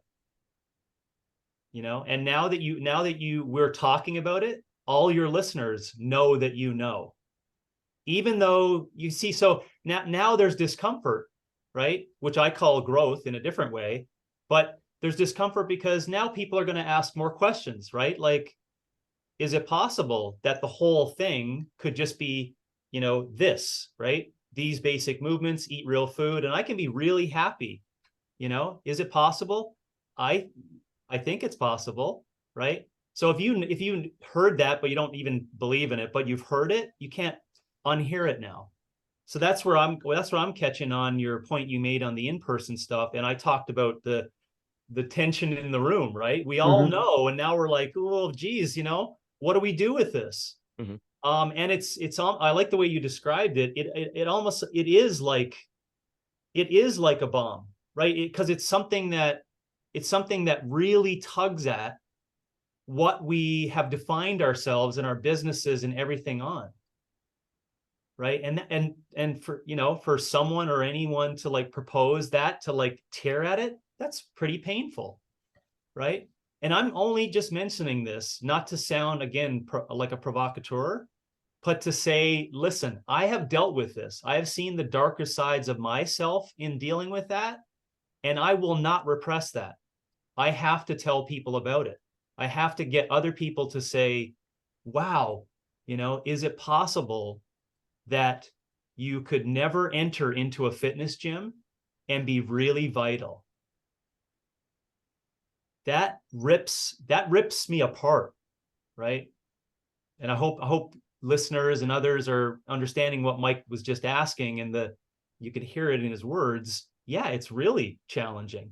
And now that we're talking about it, all your listeners know that even though you see, so now there's discomfort, right? Which I call growth in a different way, but there's discomfort because now people are going to ask more questions, right? Like, is it possible that the whole thing could just be, this, right? These basic movements, eat real food, and I can be really happy. Is it possible? I think it's possible, right? So if you heard that, but you don't even believe in it, but you've heard it, you can't unhear it now. So that's where I'm catching on your point you made on the in-person stuff. And I talked about the tension in the room, right? We all know, and now we're like, oh, geez, what do we do with this? Hmm. And I like the way you described it. It is like a bomb, right? Because it's something that really tugs at what we have defined ourselves and our businesses and everything on, right? And for, for someone or anyone to like propose that, to like tear at it, that's pretty painful, right? And I'm only just mentioning this not to sound again like a provocateur, but to say, listen, I have dealt with this. I have seen the darker sides of myself in dealing with that, and I will not repress that. I have to tell people about it. I have to get other people to say, wow, is it possible that you could never enter into a fitness gym and be really vital? That rips me apart, right? And I hope listeners and others are understanding what Mike was just asking, and you could hear it in his words. Yeah, it's really challenging.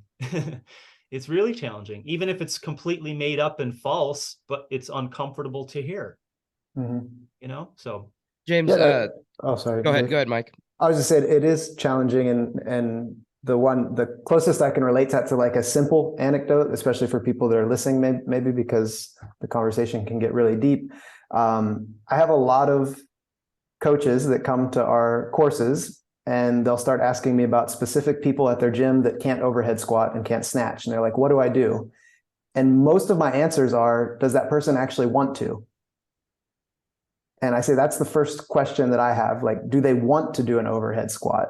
It's really challenging, even if it's completely made up and false, but it's uncomfortable to hear. So James, yeah, oh, sorry. go ahead, Mike. I was just saying it is challenging, and the closest I can relate that to like a simple anecdote, especially for people that are listening, maybe because the conversation can get really deep. I have a lot of coaches that come to our courses, and they'll start asking me about specific people at their gym that can't overhead squat and can't snatch. And they're like, what do I do? And most of my answers are, does that person actually want to? And I say, that's the first question that I have. Like, do they want to do an overhead squat?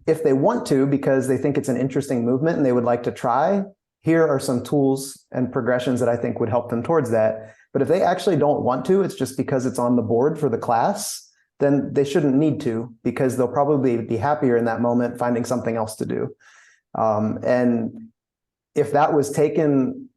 If they want to, because they think it's an interesting movement and they would like to try, here are some tools and progressions that I think would help them towards that. But if they actually don't want to, it's just because it's on the board for the class, then they shouldn't need to, because they'll probably be happier in that moment finding something else to do. And if that was taken,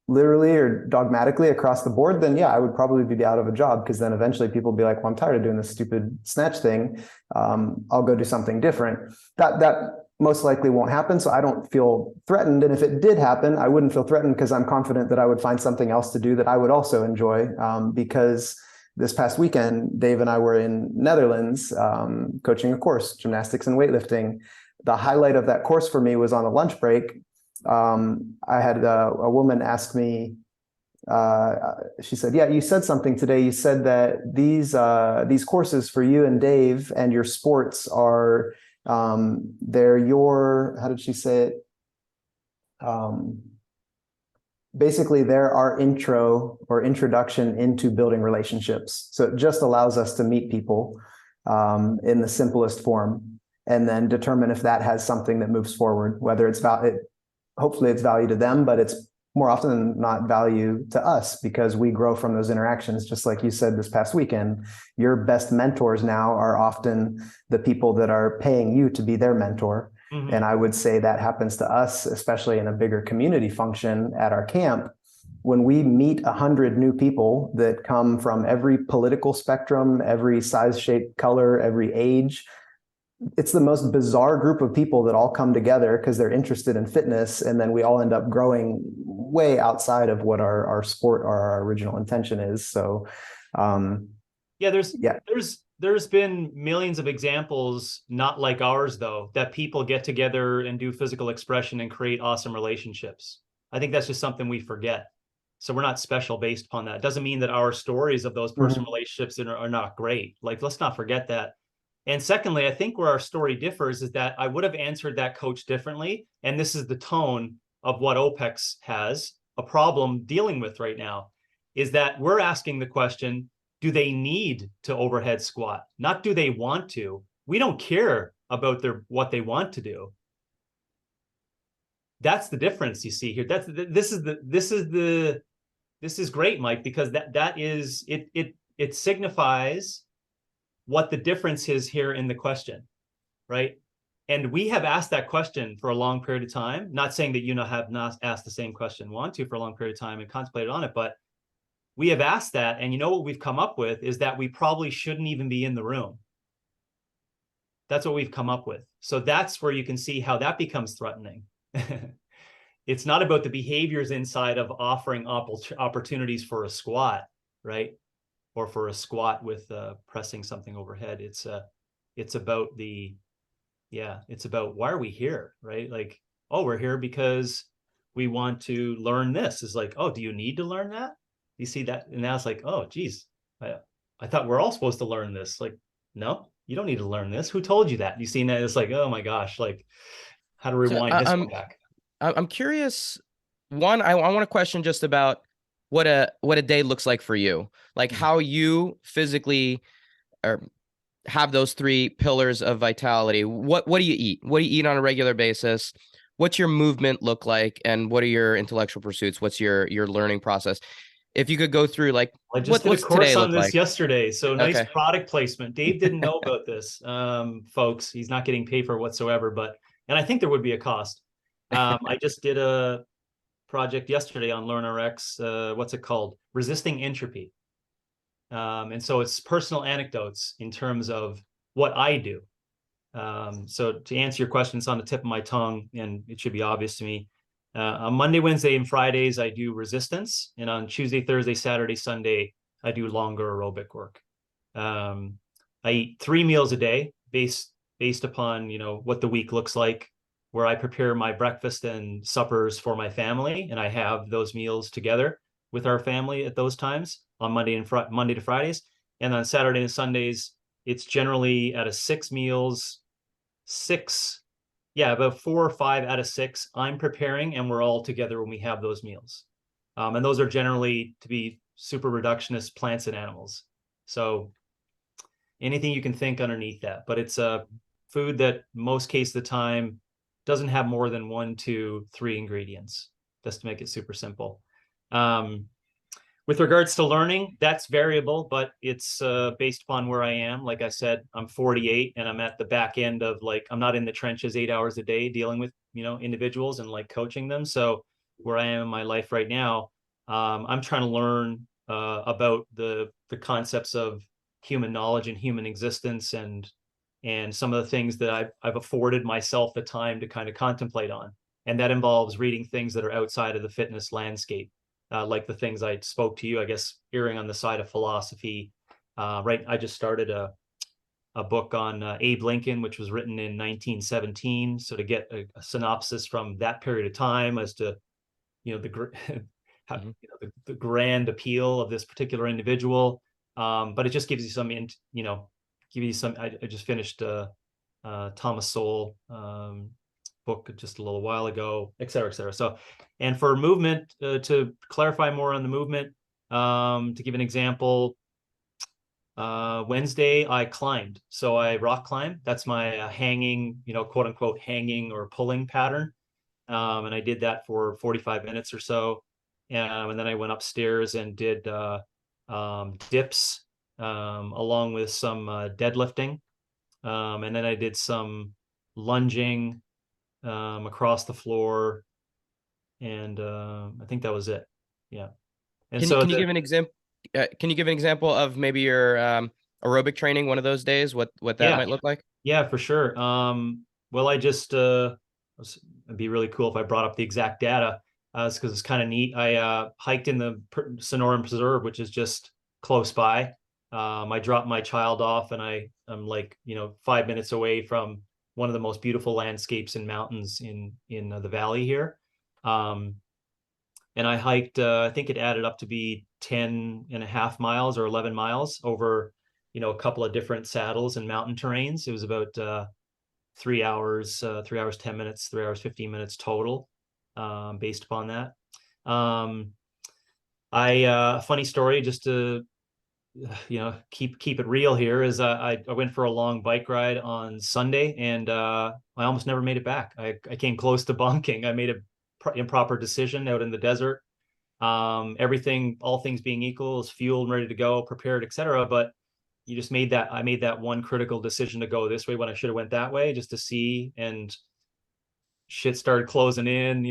literally or dogmatically across the board, then yeah, I would probably be out of a job, because then eventually people would be like, well, I'm tired of doing this stupid snatch thing. I'll go do something different. That most likely won't happen. So I don't feel threatened. And if it did happen, I wouldn't feel threatened, because I'm confident that I would find something else to do that I would also enjoy. Because this past weekend, Dave and I were in Netherlands coaching a course, gymnastics and weightlifting. The highlight of that course for me was on a lunch break. I had a woman ask me, she said, yeah, you said something today. You said that these courses for you and Dave and your sports are, they're your, how did she say it? Basically, they're our intro or introduction into building relationships. So it just allows us to meet people in the simplest form, and then determine if that has something that moves forward, whether it's hopefully it's value to them, but it's more often than not value to us, because we grow from those interactions. Just like you said this past weekend, your best mentors now are often the people that are paying you to be their mentor. Mm-hmm. And I would say that happens to us, especially in a bigger community function at our camp. When we meet 100 new people that come from every political spectrum, every size, shape, color, every age, it's the most bizarre group of people that all come together because they're interested in fitness. And then we all end up growing way outside of what our sport or our original intention is. So, there's been millions of examples, not like ours though, that people get together and do physical expression and create awesome relationships. I think that's just something we forget. So we're not special based upon that. It doesn't mean that our stories of those personal relationships are not great. Like, let's not forget that. And secondly, I think where our story differs is that I would have answered that coach differently. And this is the tone of what OPEX has a problem dealing with right now, is that we're asking the question, do they need to overhead squat? Not do they want to. We don't care about what they want to do. That's the difference you see here. This is great, Mike, because that is it signifies what the difference is here in the question, right? And we have asked that question for a long period of time. Not saying that you have not asked the same question, want to, for a long period of time and contemplated on it, but we have asked that, and what we've come up with is that we probably shouldn't even be in the room. That's what we've come up with. So that's where you can see how that becomes threatening. It's not about the behaviors inside of offering opportunities for a squat, right? or for a squat with pressing something overhead. It's about it's about why are we here, right? Like, oh, we're here because we want to learn this. Is like, oh, do you need to learn that? You see that? And now it's like, oh, geez, I thought we're all supposed to learn this. Like, no, you don't need to learn this. Who told you that? You see that? It's like, oh my gosh, like how to So rewind history back. I'm curious. One, I want to question just about what a day looks like for you, like how you physically or have those three pillars of vitality. What do you eat? What do you eat on a regular basis? What's your movement look like, and what are your intellectual pursuits? What's your learning process? If you could go through like I just did a what's course today on look this like? yesterday. So nice Okay. product placement. Dave didn't know about this, folks. He's not getting paid for whatsoever, and I think there would be a cost. I just did a project yesterday on LearnRx. What's it called? Resisting entropy. And so it's personal anecdotes in terms of what I do. So to answer your question, it's on the tip of my tongue, and it should be obvious to me. On Monday, Wednesday, and Fridays, I do resistance, and on Tuesday, Thursday, Saturday, Sunday, I do longer aerobic work. I eat 3 meals a day, based upon what the week looks like, where I prepare my breakfast and suppers for my family, and I have those meals together with our family at those times on Monday to Fridays, and on Saturday and Sundays, it's generally out of 6 meals, about 4 or 5 out of 6 I'm preparing, and we're all together when we have those meals. And those are generally, to be super reductionist, plants and animals. So anything you can think underneath that, but it's a food that most cases of the time doesn't have more than 1, 2, 3 ingredients, just to make it super simple. With regards to learning, that's variable, but it's based upon where I am. Like I said, I'm 48 and I'm at the back end of, like, I'm not in the trenches 8 hours a day dealing with, individuals and like coaching them. So where I am in my life right now, I'm trying to learn about the concepts of human knowledge and human existence, and some of the things that I've afforded myself the time to kind of contemplate on. And that involves reading things that are outside of the fitness landscape. Like the things I spoke to you, I guess, erring on the side of philosophy. Right, I just started a book on Abe Lincoln, which was written in 1917. So to get a synopsis from that period of time as to, the how, Mhm. the grand appeal of this particular individual. But it just gives you some, give you some. I just finished Thomas Sowell book just a little while ago, et cetera, et cetera. So, and for movement, to clarify more on the movement, to give an example, Wednesday I climbed. So I rock climbed. That's my hanging, quote unquote, hanging or pulling pattern. And I did that for 45 minutes or so. And then I went upstairs and did dips, along with some deadlifting. And then I did some lunging across the floor, and I think that was it. Yeah. And so Can you give an example? Can you give an example of maybe your aerobic training one of those days? What that yeah, might look like? yeah, for sure. Well, it'd be really cool if I brought up the exact data, because it's kind of neat. I hiked in the Sonoran Preserve, which is just close by. I dropped my child off, and I'm like 5 minutes away from one of the most beautiful landscapes and mountains in the valley here. And I hiked, I think it added up to be 10.5 miles or 11 miles over, a couple of different saddles and mountain terrains. It was about 3 hours, 3 hours, 10 minutes, 3 hours, 15 minutes total, based upon that. Funny story, just to, keep it real here, is I went for a long bike ride on Sunday, and I almost never made it back. I came close to bunking. I made a improper decision out in the desert. Everything, all things being equal, is fueled and ready to go, prepared, etc. But I made that one critical decision to go this way when I should have went that way, just to see, and shit started closing in.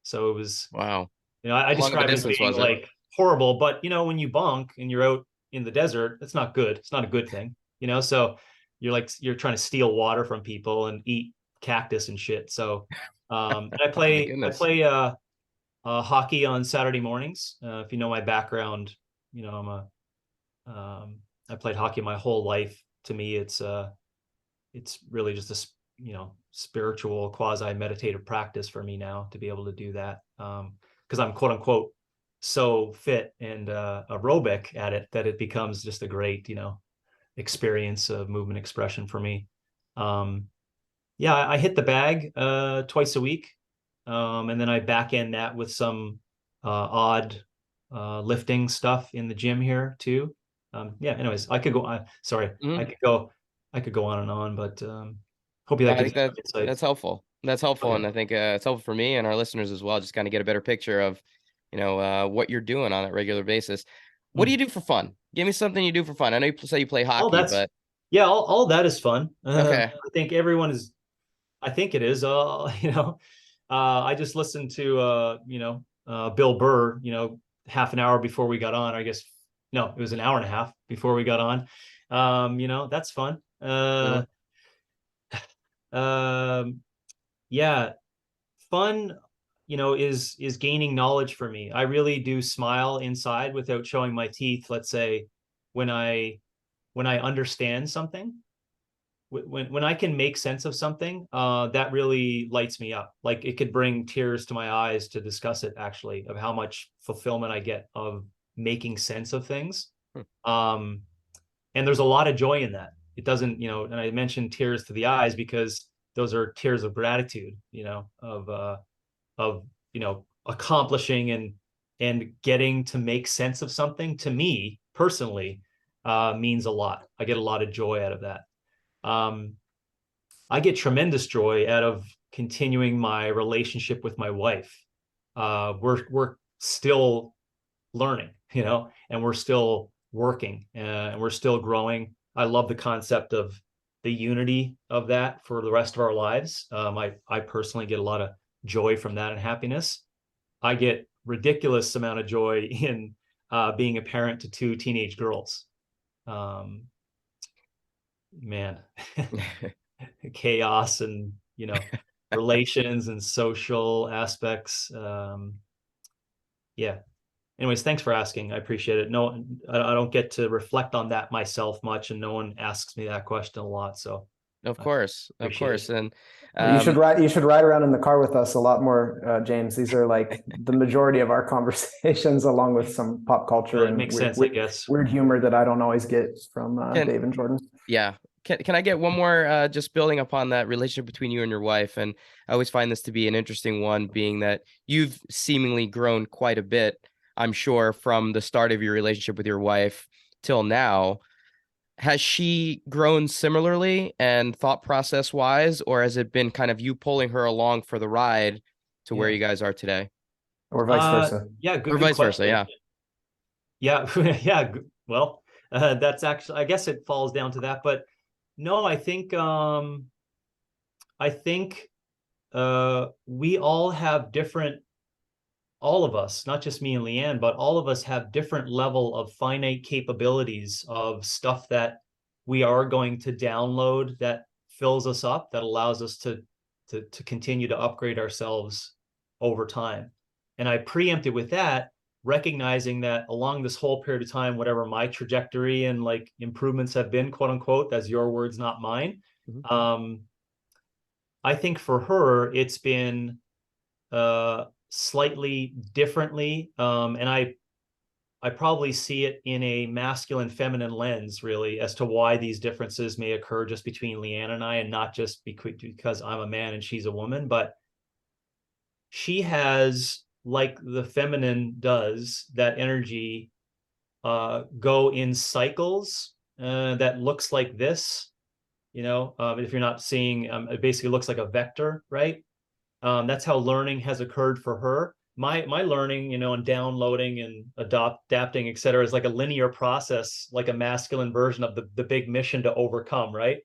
So it was, Wow. I How long of a describe it as distance being was it? like horrible, but when you bunk and you're out in the desert, it's not good. It's not a good thing. So you're trying to steal water from people and eat cactus and shit. So I Oh my play goodness. hockey on Saturday mornings. If you know my background, I played hockey my whole life. To me, it's really just a, spiritual quasi meditative practice for me now to be able to do that. Because I'm quote unquote so fit and aerobic at it that it becomes just a great, experience of movement expression for me. Yeah, I hit the bag twice a week. And then I back end that with some odd lifting stuff in the gym here too. Yeah, anyways, I could go on. Sorry, Mhm. I could go on and on, but hopefully No, that I gives think you some insight. that's helpful. That's helpful, Okay. and I think it's helpful for me and our listeners as well. Just kind of get a better picture of, what you're doing on a regular basis. What do you Mm. do for fun? Give me something you do for fun. I know you say you play All hockey, that's but yeah, all that is fun. okay. I think everyone is. I think it is. I just listened to Bill Burr. Half an hour before we got on. I guess no, it was an hour and a half before we got on. That's fun. Mhm. Um, yeah, fun. Is gaining knowledge for me. I really do smile inside without showing my teeth. Let's say when I understand something, when I can make sense of something, that really lights me up. Like it could bring tears to my eyes to discuss it, actually, of how much fulfillment I get of making sense of things. Hmm. Um, and there's a lot of joy in that. It doesn't, and I mentioned tears to the eyes because those are tears of gratitude, of accomplishing and getting to make sense of something. To me personally, means a lot. I get a lot of joy out of that. I get tremendous joy out of continuing my relationship with my wife. We're still learning, and we're still working, and we're still growing. I love the concept of the unity of that for the rest of our lives. I personally get a lot of joy from that and happiness. I get ridiculous amount of joy in being a parent to two teenage girls. Um, Man, chaos and relations and social aspects. Yeah. Anyways, thanks for asking. I appreciate it. No, I don't get to reflect on that myself much, and no one asks me that question a lot, so Of I course, of appreciate course, it. and You should um, ride. You should ride around in the car with us a lot more, James. These are like the majority of our conversations, along with some pop culture Well, it and makes sense, I guess. weird humor that I don't always get from can Dave and Jordan. yeah. Can I get one more, just building upon that relationship between you and your wife? And I always find this to be an interesting one, being that you've seemingly grown quite a bit, I'm sure, from the start of your relationship with your wife till now. Has she grown similarly and thought process wise, or has it been kind of you pulling her along for the ride to where Yeah. you guys are today? Or vice versa. Yeah, Or good vice versa, question. yeah. Yeah, yeah. Well, that's actually, I guess it falls down to that, but no, I think we all have different, all of us, not just me and Leanne, but all of us have different level of finite capabilities of stuff that we are going to download that fills us up, that allows us to continue to upgrade ourselves over time. And I preempted with that, recognizing that along this whole period of time, whatever my trajectory and like improvements have been, quote unquote, that's your words, not mine. Mhm. I think for her, it's been slightly differently. And I probably see it in a masculine feminine lens, really, as to why these differences may occur just between Leanne and I, and not just because I'm a man and she's a woman. But she has, like the feminine does, that energy go in cycles that looks like this. If you're not seeing, it basically looks like a vector, right? That's how learning has occurred for her. My learning, and downloading and adapting, et cetera, is like a linear process, like a masculine version of the big mission to overcome, right?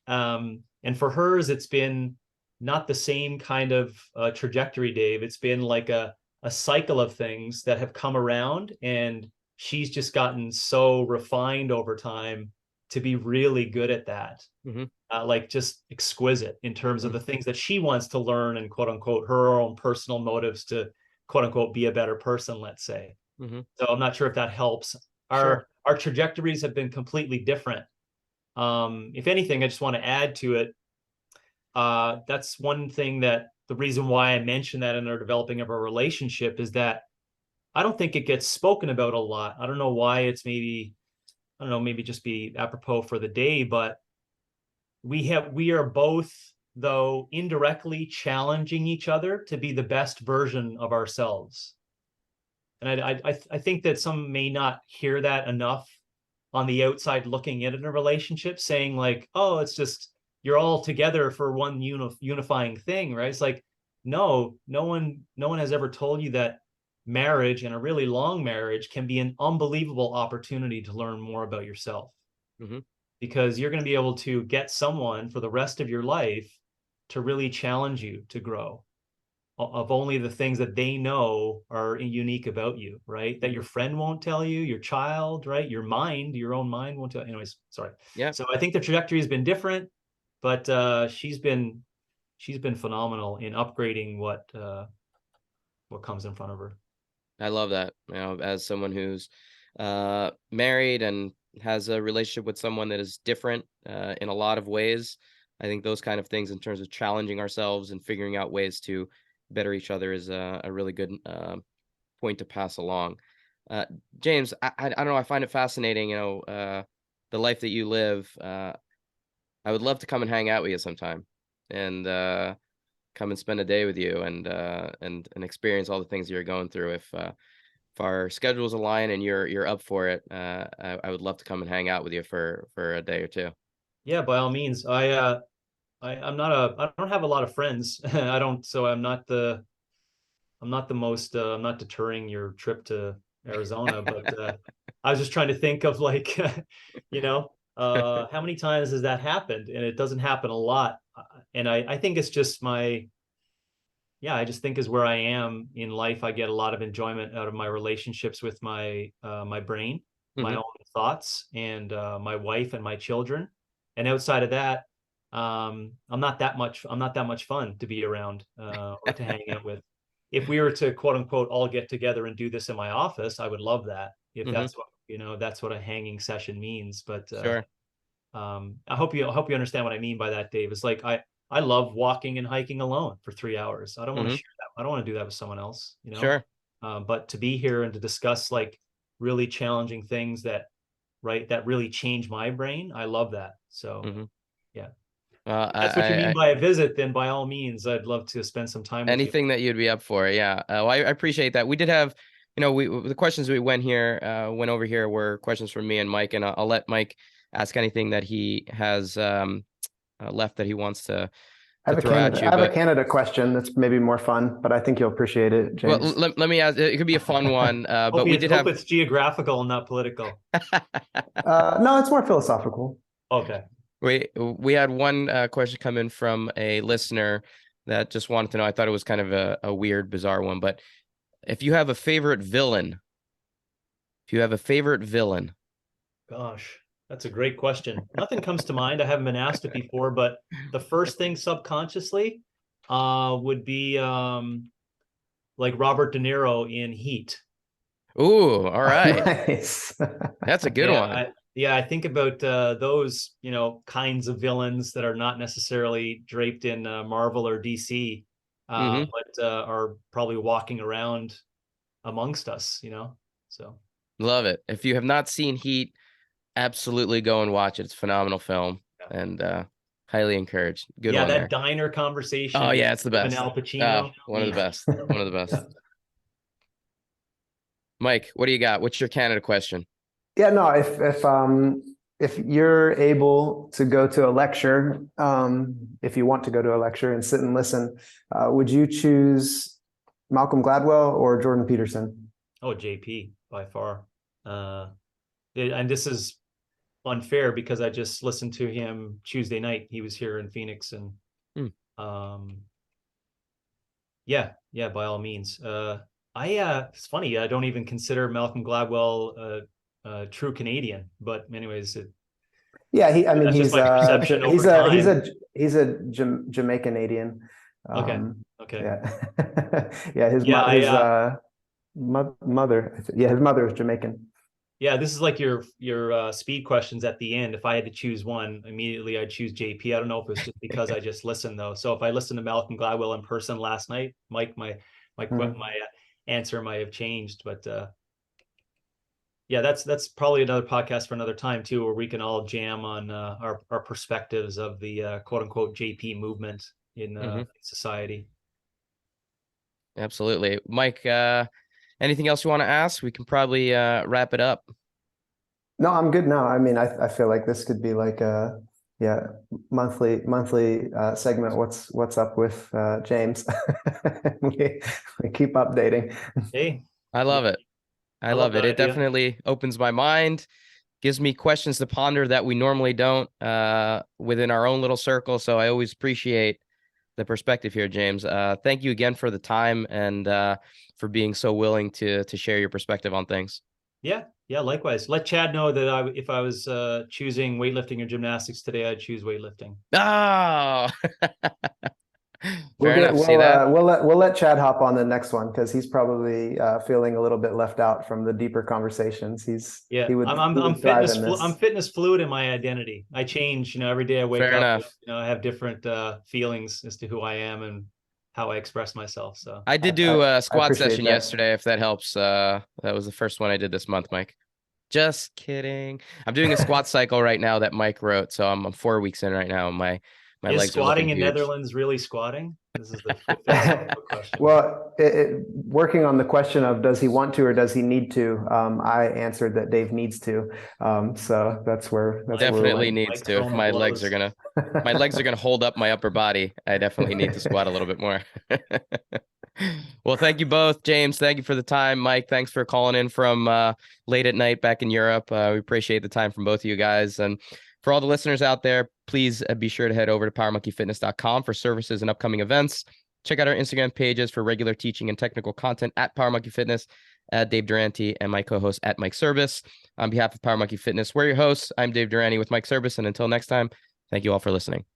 And for hers, it's been not the same kind of trajectory, Dave. It's been like a cycle of things that have come around, and she's just gotten so refined over time to be really good at that. Mhm. Like just exquisite in terms of the things that she wants to learn and quote unquote her own personal motives to quote unquote be a better person, let's say. Mm-hmm. So I'm not sure if that helps. Sure. Our trajectories have been completely different. If anything, I just want to add to it. That's one thing that the reason why I mentioned that in our developing of our relationship is that I don't think it gets spoken about a lot. I don't know why. It's maybe, I don't know, maybe just be apropos for the day, but we are both, though, indirectly challenging each other to be the best version of ourselves. And I think that some may not hear that enough on the outside looking in a relationship, saying like, oh, it's just you're all together for one unifying thing, right? It's like, no one has ever told you that marriage, and a really long marriage, can be an unbelievable opportunity to learn more about yourself. Mm-hmm. Because you're going to be able to get someone for the rest of your life to really challenge you to grow of only the things that they know are unique about you, right? That your friend won't tell you, your child, right? Your mind, your own mind won't tell. Anyways, sorry. Yeah. So I think the trajectory has been different, but she's been phenomenal in upgrading what comes in front of her. I love that. As someone who's married and has a relationship with someone that is different in a lot of ways, I think those kind of things in terms of challenging ourselves and figuring out ways to better each other is a really good point to pass along. Uh, James, I don't know. I find it fascinating. The life that you live. I would love to come and hang out with you sometime, and come and spend a day with you, and experience all the things that you're going through. If our schedules align and you're up for it, I would love to come and hang out with you for a day or two. Yeah, by all means. I don't have a lot of friends. I don't, so I'm not deterring your trip to Arizona, but I was just trying to think of like, how many times has that happened? And it doesn't happen a lot. And I think it's just I just think is where I am in life. I get a lot of enjoyment out of my relationships with my brain, my Hmm. own thoughts, and my wife and my children. And outside of that, I'm not that much fun to be around or to hang out with. If we were to quote unquote all get together and do this in my office, I would love that. If Hmm. that's what a hanging session means. But Sure. I hope you understand what I mean by that, Dave. It's like I love walking and hiking alone for 3 hours. I don't want to Hmm. share that. I don't want to do that with someone else, Sure. But to be here and to discuss like really challenging things that really change my brain, I love that. So Hmm. yeah. Well, If that's what you mean by a visit, then by all means, I'd love to spend some time with you. anything that you'd be up for, yeah. Well, I appreciate that. We did have, the questions we went over here were questions from me and Mike, and I'll let Mike ask anything that he has left that he wants to throw at you. I have a But Canada question that's maybe more fun, but I think you'll appreciate it, well, James. let me ask. It could be a fun one. But we did Hope have. it's geographical and not political. No, it's more philosophical. Okay. We had one question come in from a listener that just wanted to know. I thought it was kind of a weird, bizarre one, but if you have a favorite villain, Gosh, that's a great question. Nothing comes to mind. I haven't been asked it before, but the first thing subconsciously would be like Robert De Niro in Heat. ooh, all right, Nice. that's a good Yeah, one. I think about those, kinds of villains that are not necessarily draped in Marvel or DC, Hmm. but are probably walking around amongst us. So Love it. If you have not seen Heat, absolutely go and watch it. It's a phenomenal film, yeah, and highly encouraged. Good yeah, one that there. diner Oh conversation with yeah, it's the him and best. Al Pacino. One of the best. One of the Yeah. best. Mike, what do you got? What's your Canada question? Yeah, no, if you're able to go to a lecture, if you want to go to a lecture and sit and listen, would you choose Malcolm Gladwell or Jordan Peterson? Oh, JP by far. Uh, and this is unfair because I just listened to him Tuesday night. He was here in Phoenix, and Hmm. um, yeah, by all means. It's funny. I don't even consider Malcolm Gladwell a true Canadian, but anyways, Yeah, I mean, that's just my perception over time. he's a Jamaican Canadian. Okay, okay. Yeah, yeah. Yeah, mother. Yeah, his mother is Jamaican. Yeah, this is like your speed questions at the end. If I had to choose one, immediately I'd choose JP. I don't know if it's just because I just listened though. So if I listened to Malcolm Gladwell in person last night, Mike, my answer might have changed. But yeah, that's probably another podcast for another time too, where we can all jam on our perspectives of the quote unquote JP movement in society. Absolutely. Mike, anything else you want to ask? We can probably wrap it up. No, I'm good now. I mean, I feel like this could be like a monthly segment. What's up with James? we keep updating. Hey, I love it. I love it. that It idea. definitely opens my mind, gives me questions to ponder that we normally don't within our own little circle. So I always appreciate the perspective here, James. Thank you again for the time and for being so willing to share your perspective on things. Yeah, likewise. Let Chad know that if I was choosing weightlifting or gymnastics today, I'd choose weightlifting. Oh, We'll fair enough. See that? we'll let Chad hop on the next one because he's probably feeling a little bit left out from the deeper conversations. Yeah, he would thrive in this. I'm fitness fluid in my identity. I change, every day I wake Fair up, enough. I have different feelings as to who I am and how I express myself. So I did do a I squat appreciate session that. yesterday, if that helps. That was the first one I did this month, Mike. Just kidding. I'm doing a squat cycle right now that Mike wrote, so I'm 4 weeks in right now. My is legs are looking squatting in huge. Netherlands really squatting? This is the philosophical question. Well, working on the question of does he want to or does he need to, I answered that Dave needs to. So that's where Definitely we're needs to. If throwing the my legs blows. are gonna hold up my upper body, I definitely need to squat a little bit more. Well, thank you both, James. Thank you for the time, Mike. Thanks for calling in from late at night back in Europe. We appreciate the time from both of you guys. And for all the listeners out there, please be sure to head over to powermonkeyfitness.com for services and upcoming events. Check out our Instagram pages for regular teaching and technical content at Power Monkey Fitness, at Dave Durante, and my co-host at Mike Service. On behalf of Power Monkey Fitness, we're your hosts. I'm Dave Durante with Mike Service. And until next time, thank you all for listening.